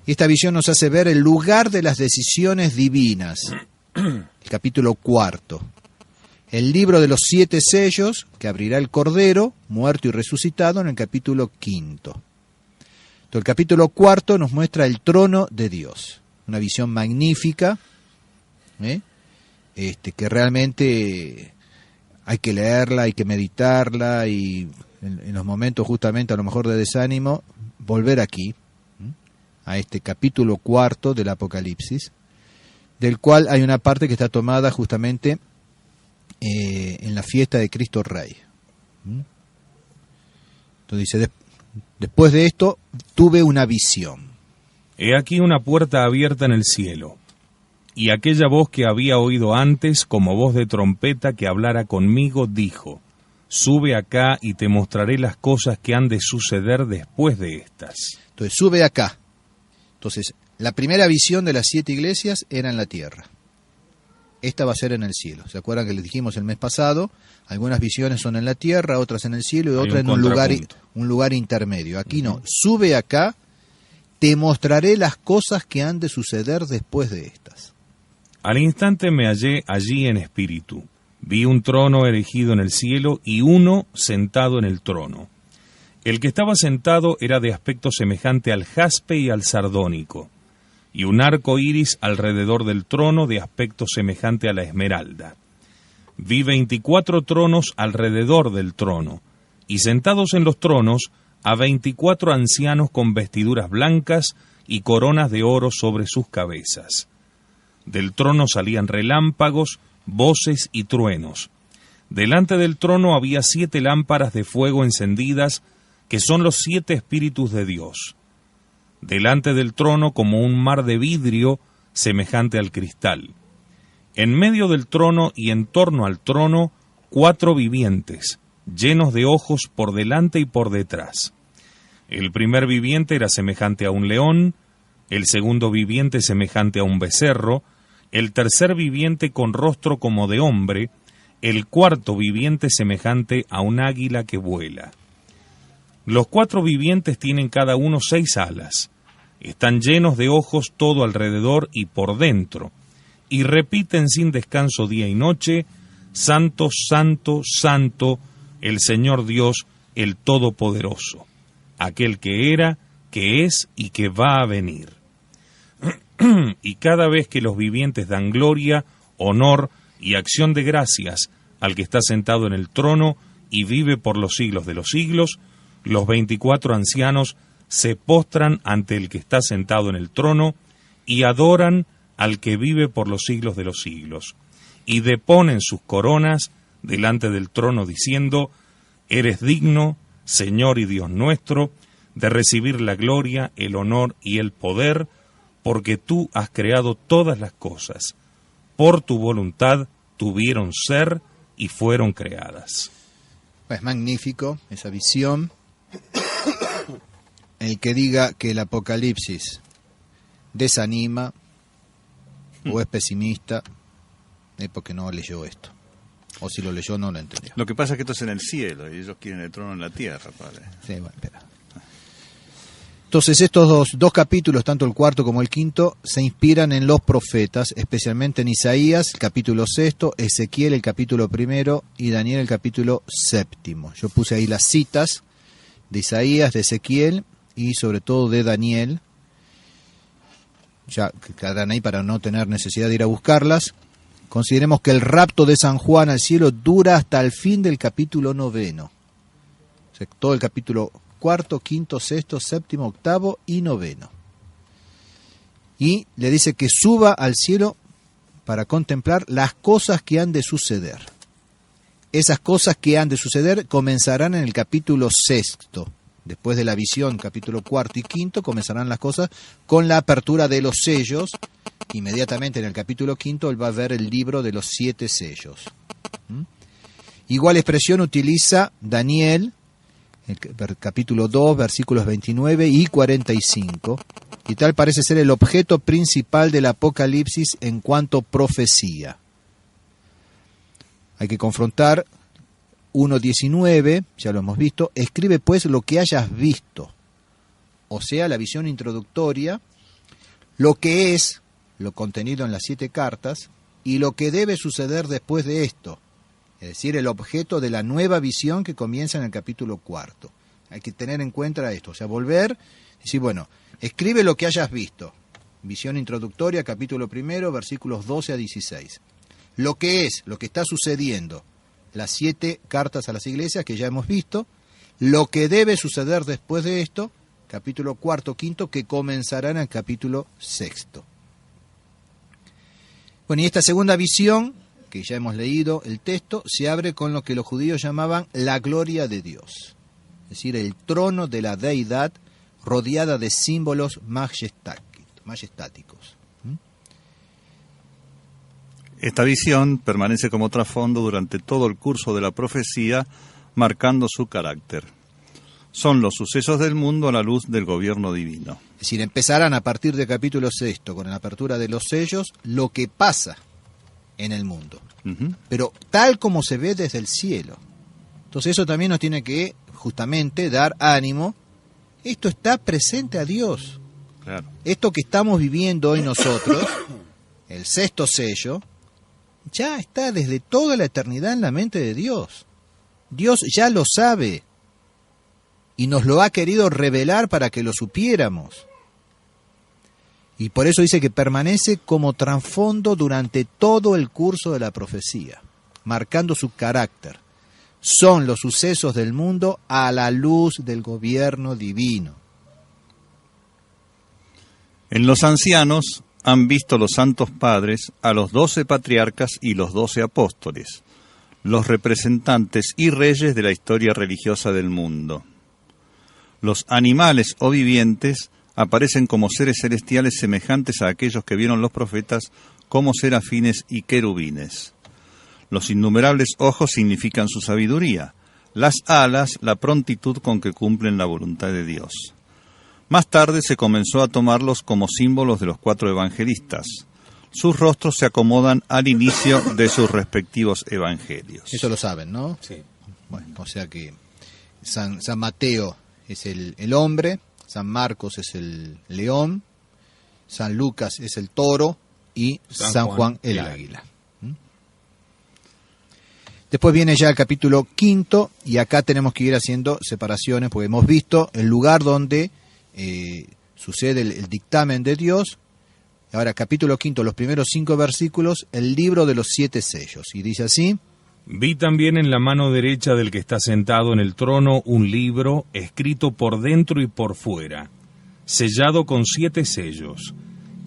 Esta visión nos hace ver el lugar de las decisiones divinas. El capítulo 4. El libro de los 7 sellos, que abrirá el Cordero, muerto y resucitado, en el capítulo 5. Entonces, el capítulo 4 nos muestra el trono de Dios. Una visión magnífica, que realmente hay que leerla, hay que meditarla y en los momentos justamente a lo mejor de desánimo, volver aquí, a este capítulo 4 del Apocalipsis, del cual hay una parte que está tomada justamente en la fiesta de Cristo Rey. Entonces dice, después de esto tuve una visión. He aquí una puerta abierta en el cielo, y aquella voz que había oído antes, como voz de trompeta que hablara conmigo, dijo: Sube acá y te mostraré las cosas que han de suceder después de estas. Entonces, sube acá. Entonces, la primera visión de las 7 iglesias era en la tierra. Esta va a ser en el cielo. ¿Se acuerdan que les dijimos el mes pasado? Algunas visiones son en la tierra, otras en el cielo y otras en un lugar intermedio. Aquí no. Sube acá, te mostraré las cosas que han de suceder después de estas. Al instante me hallé allí en espíritu. Vi un trono erigido en el cielo y uno sentado en el trono. El que estaba sentado era de aspecto semejante al jaspe y al sardónico, y un arco iris alrededor del trono de aspecto semejante a la esmeralda. Vi 24 tronos alrededor del trono, y sentados en los tronos a 24 ancianos con vestiduras blancas y coronas de oro sobre sus cabezas. Del trono salían relámpagos, voces y truenos. Delante del trono había 7 lámparas de fuego encendidas, que son los 7 espíritus de Dios. Delante del trono, como un mar de vidrio semejante al cristal. En medio del trono y en torno al trono, 4 vivientes, llenos de ojos por delante y por detrás. El primer viviente era semejante a un león, el segundo viviente semejante a un becerro, el tercer viviente con rostro como de hombre, el cuarto viviente semejante a un águila que vuela. Los 4 vivientes tienen cada uno 6 alas, están llenos de ojos todo alrededor y por dentro, y repiten sin descanso día y noche: Santo, Santo, Santo, el Señor Dios, el Todopoderoso, aquel que era, que es y que va a venir. Y cada vez que los vivientes dan gloria, honor y acción de gracias al que está sentado en el trono y vive por los siglos de los siglos, los 24 ancianos se postran ante el que está sentado en el trono y adoran al que vive por los siglos de los siglos, y deponen sus coronas delante del trono diciendo: Eres digno, Señor y Dios nuestro, de recibir la gloria, el honor y el poder, porque tú has creado todas las cosas. Por tu voluntad tuvieron ser y fueron creadas. Es magnífico esa visión. El que diga que el Apocalipsis desanima o es pesimista es porque no leyó esto. O si lo leyó no lo entendió. Lo que pasa es que esto es en el cielo y ellos quieren el trono en la tierra, padre. Sí, bueno, espera. Entonces estos dos capítulos, tanto el cuarto como el quinto, se inspiran en los profetas, especialmente en Isaías, el capítulo 6, Ezequiel, el capítulo 1, y Daniel, el capítulo 7. Yo puse ahí las citas de Isaías, de Ezequiel y sobre todo de Daniel. Ya quedarán ahí para no tener necesidad de ir a buscarlas. Consideremos que el rapto de San Juan al cielo dura hasta el fin del capítulo 9. O sea, todo el capítulo 4, 5, 6, 7, 8 y 9. Y le dice que suba al cielo para contemplar las cosas que han de suceder. Esas cosas que han de suceder comenzarán en el capítulo 6. Después de la visión, capítulo 4 y 5, comenzarán las cosas con la apertura de los sellos. Inmediatamente en el capítulo 5 él va a ver el libro de los 7 sellos. Igual expresión utiliza Daniel, el capítulo 2, versículos 29 y 45, y tal parece ser el objeto principal del Apocalipsis en cuanto profecía. Hay que confrontar 1.19, ya lo hemos visto, escribe pues lo que hayas visto, o sea, la visión introductoria, lo que es, lo contenido en las 7 cartas, y lo que debe suceder después de esto. Es decir, el objeto de la nueva visión que comienza en el capítulo 4. Hay que tener en cuenta esto, o sea, volver, decir, bueno, escribe lo que hayas visto. Visión introductoria, capítulo 1, versículos 12 a 16. Lo que es, lo que está sucediendo, las 7 cartas a las iglesias que ya hemos visto, lo que debe suceder después de esto, capítulo 4, 5, que comenzará en el capítulo 6. Bueno, y esta segunda visión, que ya hemos leído el texto, se abre con lo que los judíos llamaban la gloria de Dios, es decir, el trono de la deidad rodeada de símbolos majestáticos. Esta visión permanece como trasfondo durante todo el curso de la profecía, marcando su carácter. Son los sucesos del mundo a la luz del gobierno divino. Es decir, empezarán a partir del capítulo 6, con la apertura de los sellos, lo que pasa en el mundo, pero tal como se ve desde el cielo. Entonces eso también nos tiene que justamente dar ánimo. Esto está presente a Dios. Claro. Esto que estamos viviendo hoy nosotros, el 6º sello, ya está desde toda la eternidad en la mente de Dios. Dios ya lo sabe y nos lo ha querido revelar para que lo supiéramos. Y por eso dice que permanece como trasfondo durante todo el curso de la profecía, marcando su carácter. Son los sucesos del mundo a la luz del gobierno divino. En los ancianos han visto los santos padres a los 12 patriarcas y los 12 apóstoles, los representantes y reyes de la historia religiosa del mundo. Los animales o vivientes aparecen como seres celestiales semejantes a aquellos que vieron los profetas como serafines y querubines. Los innumerables ojos significan su sabiduría, las alas la prontitud con que cumplen la voluntad de Dios. Más tarde se comenzó a tomarlos como símbolos de los 4 evangelistas. Sus rostros se acomodan al inicio de sus respectivos evangelios. Eso lo saben, ¿no? Sí. Bueno, o sea que San Mateo es el hombre, San Marcos es el león, San Lucas es el toro y San Juan el águila. Después viene ya el capítulo 5 y acá tenemos que ir haciendo separaciones porque hemos visto el lugar donde sucede el dictamen de Dios. Ahora, capítulo 5, los primeros 5 versículos, el libro de los 7 sellos. Y dice así: Vi también en la mano derecha del que está sentado en el trono un libro escrito por dentro y por fuera, sellado con 7 sellos.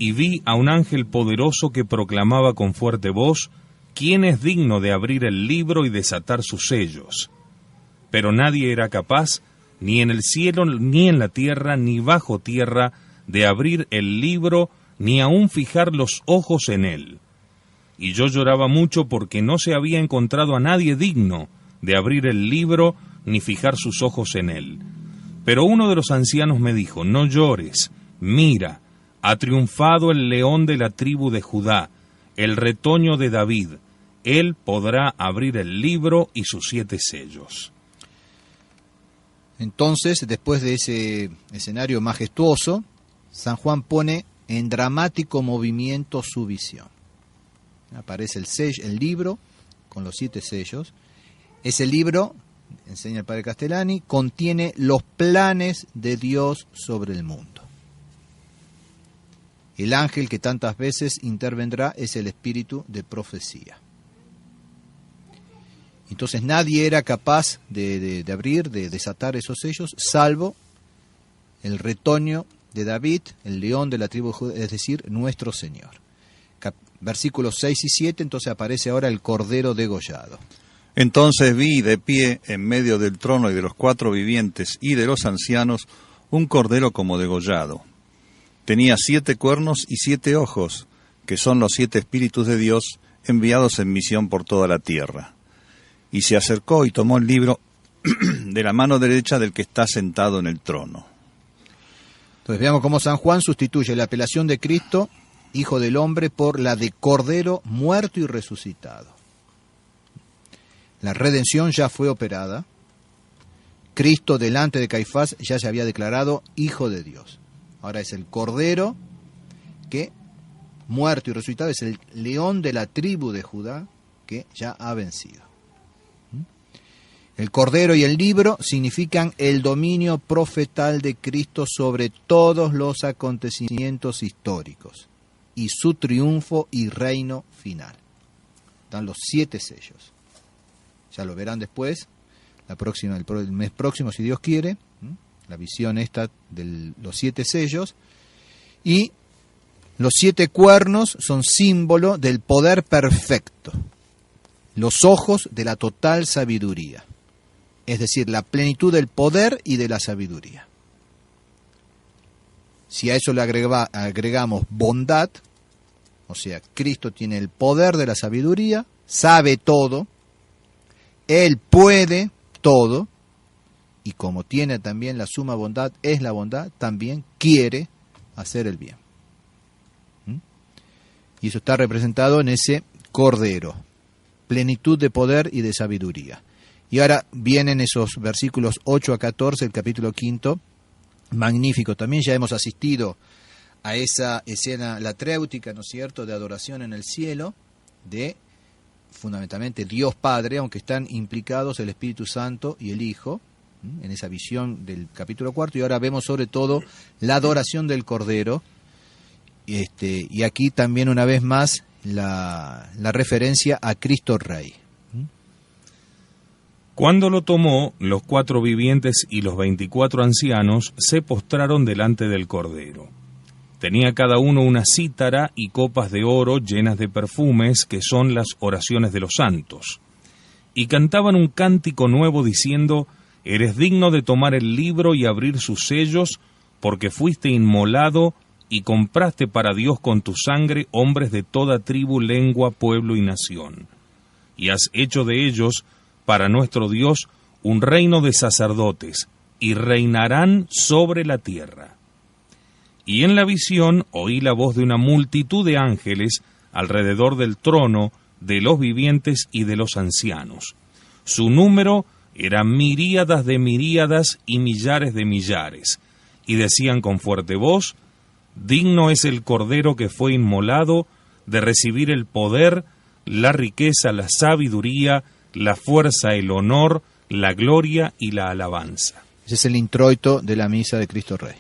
Y vi a un ángel poderoso que proclamaba con fuerte voz: ¿Quién es digno de abrir el libro y desatar sus sellos? Pero nadie era capaz, ni en el cielo, ni en la tierra, ni bajo tierra, de abrir el libro, ni aun fijar los ojos en él. y yo lloraba mucho porque no se había encontrado a nadie digno de abrir el libro ni fijar sus ojos en él. Pero uno de los ancianos me dijo, no llores, mira, ha triunfado el león de la tribu de Judá, el retoño de David. Él podrá abrir el libro y sus 7 sellos. Entonces, después de ese escenario majestuoso, San Juan pone en dramático movimiento su visión. Aparece el libro con los 7 sellos. Ese libro, enseña el padre Castellani, contiene los planes de Dios sobre el mundo. El ángel que tantas veces intervendrá es el espíritu de profecía. Entonces nadie era capaz de abrir, de desatar esos sellos, salvo el retoño de David, el león de la tribu de Judá, es decir, nuestro Señor. Versículos 6 y 7, entonces aparece ahora el cordero degollado. Entonces vi de pie en medio del trono y de los 4 vivientes y de los ancianos un cordero como degollado. Tenía 7 cuernos y 7 ojos, que son los 7 espíritus de Dios enviados en misión por toda la tierra. Y se acercó y tomó el libro de la mano derecha del que está sentado en el trono. Entonces veamos cómo San Juan sustituye la apelación de Cristo, Hijo del Hombre, por la de Cordero muerto y resucitado. La redención ya fue operada. Cristo delante de Caifás ya se había declarado Hijo de Dios. Ahora es el Cordero que, muerto y resucitado, es el león de la tribu de Judá que ya ha vencido. El Cordero y el libro significan el dominio profetal de Cristo sobre todos los acontecimientos históricos y su triunfo y reino final. Están los 7 sellos. Ya lo verán después, el mes próximo, si Dios quiere, la visión esta de los 7 sellos. Y los 7 cuernos son símbolo del poder perfecto, los ojos de la total sabiduría, es decir, la plenitud del poder y de la sabiduría. Si a eso le agregamos bondad, o sea, Cristo tiene el poder de la sabiduría, sabe todo, Él puede todo, y como tiene también la suma bondad, es la bondad, también quiere hacer el bien. Y eso está representado en ese Cordero, plenitud de poder y de sabiduría. Y ahora vienen esos versículos 8 a 14, el capítulo 5, magnífico. También ya hemos asistido a esa escena latréutica, ¿no es cierto?, de adoración en el cielo, de fundamentalmente Dios Padre, aunque están implicados el Espíritu Santo y el Hijo, en esa visión del capítulo 4, y ahora vemos sobre todo la adoración del Cordero, y aquí también una vez más la referencia a Cristo Rey. Cuando lo tomó, los 4 vivientes y los 24 ancianos se postraron delante del Cordero. Tenía cada uno una cítara y copas de oro llenas de perfumes, que son las oraciones de los santos. Y cantaban un cántico nuevo diciendo, «Eres digno de tomar el libro y abrir sus sellos, porque fuiste inmolado y compraste para Dios con tu sangre hombres de toda tribu, lengua, pueblo y nación. Y has hecho de ellos, para nuestro Dios, un reino de sacerdotes, y reinarán sobre la tierra». Y en la visión oí la voz de una multitud de ángeles alrededor del trono, de los vivientes y de los ancianos. Su número era miríadas de miríadas y millares de millares, y decían con fuerte voz, «Digno es el Cordero que fue inmolado de recibir el poder, la riqueza, la sabiduría, la fuerza, el honor, la gloria y la alabanza». Ese es el introito de la misa de Cristo Rey.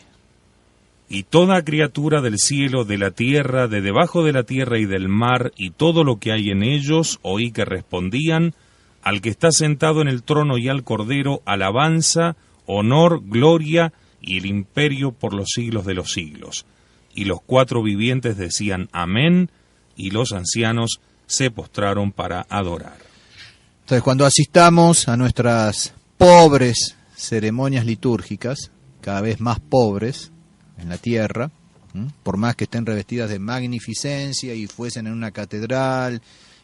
Y toda criatura del cielo, de la tierra, de debajo de la tierra y del mar, y todo lo que hay en ellos, oí que respondían, al que está sentado en el trono y al Cordero, alabanza, honor, gloria y el imperio por los siglos de los siglos. Y los 4 vivientes decían amén, y los ancianos se postraron para adorar. Entonces, cuando asistamos a nuestras pobres ceremonias litúrgicas, cada vez más pobres en la tierra, Por más que estén revestidas de magnificencia y fuesen en una catedral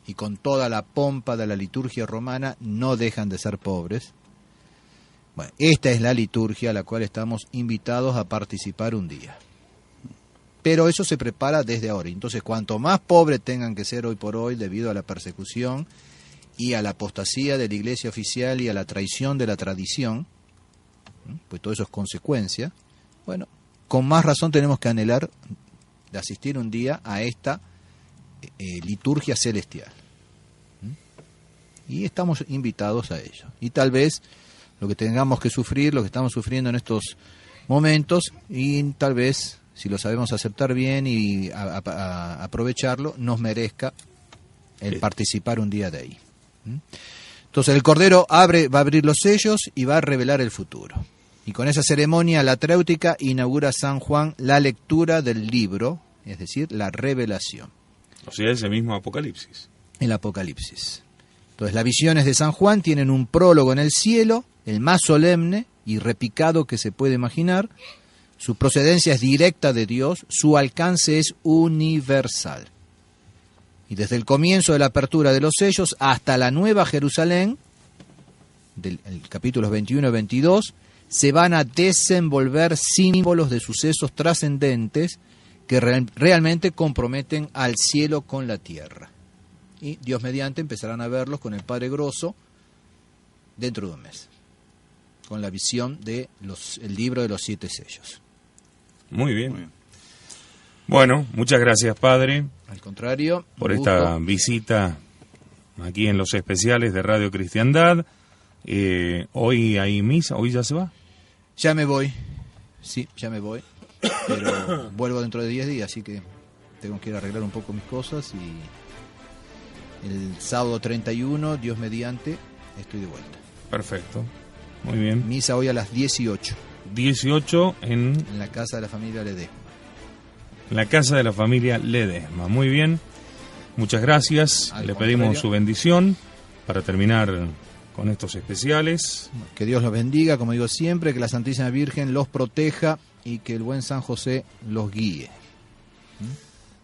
y con toda la pompa de la liturgia romana, no dejan de ser pobres. Bueno, esta es la liturgia a la cual estamos invitados a participar un día. Pero eso se prepara desde ahora. Entonces, cuanto más pobres tengan que ser hoy por hoy debido a la persecución y a la apostasía de la iglesia oficial y a la traición de la tradición, pues todo eso es consecuencia, bueno, con más razón tenemos que anhelar de asistir un día a esta liturgia celestial. Y estamos invitados a ello. Y tal vez lo que tengamos que sufrir, lo que estamos sufriendo en estos momentos, y tal vez, si lo sabemos aceptar bien y aprovecharlo, nos merezca el participar un día de ahí. Entonces el Cordero va a abrir los sellos y va a revelar el futuro. Y con esa ceremonia latréutica inaugura San Juan la lectura del libro, es decir, la revelación. O sea, ese mismo Apocalipsis. El Apocalipsis. Entonces las visiones de San Juan tienen un prólogo en el cielo, el más solemne y repicado que se puede imaginar. Su procedencia es directa de Dios, su alcance es universal. Y desde el comienzo de la apertura de los sellos hasta la Nueva Jerusalén, del capítulos 21 y 22, se van a desenvolver símbolos de sucesos trascendentes que realmente comprometen al cielo con la tierra. Y Dios mediante empezarán a verlos con el Padre Grosso dentro de un mes, con la visión del libro de los 7 sellos. Muy bien. Bueno, muchas gracias, Padre. Al contrario, por esta visita aquí en los especiales de Radio Cristiandad. Hoy hay misa, hoy ya se va. Ya me voy, sí, ya me voy, pero vuelvo dentro de 10 días, así que tengo que ir a arreglar un poco mis cosas y el sábado 31, Dios mediante, estoy de vuelta. Perfecto, muy bien. Misa hoy a las 18. 18 en la casa de la familia Ledesma. En la casa de la familia Ledesma, muy bien. Muchas gracias, le pedimos su bendición para terminar con estos especiales. Que Dios los bendiga, como digo siempre, que la Santísima Virgen los proteja y que el buen San José los guíe.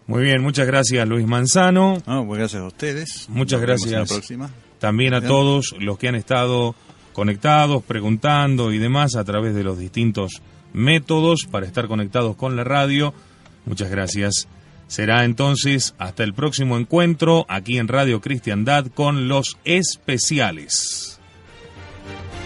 Muy bien, muchas gracias, Luis Manzano. Pues gracias a ustedes. Muchas gracias en la próxima. También a todos los que han estado conectados, preguntando y demás a través de los distintos métodos para estar conectados con la radio. Muchas gracias. Será entonces hasta el próximo encuentro aquí en Radio Cristiandad con los especiales.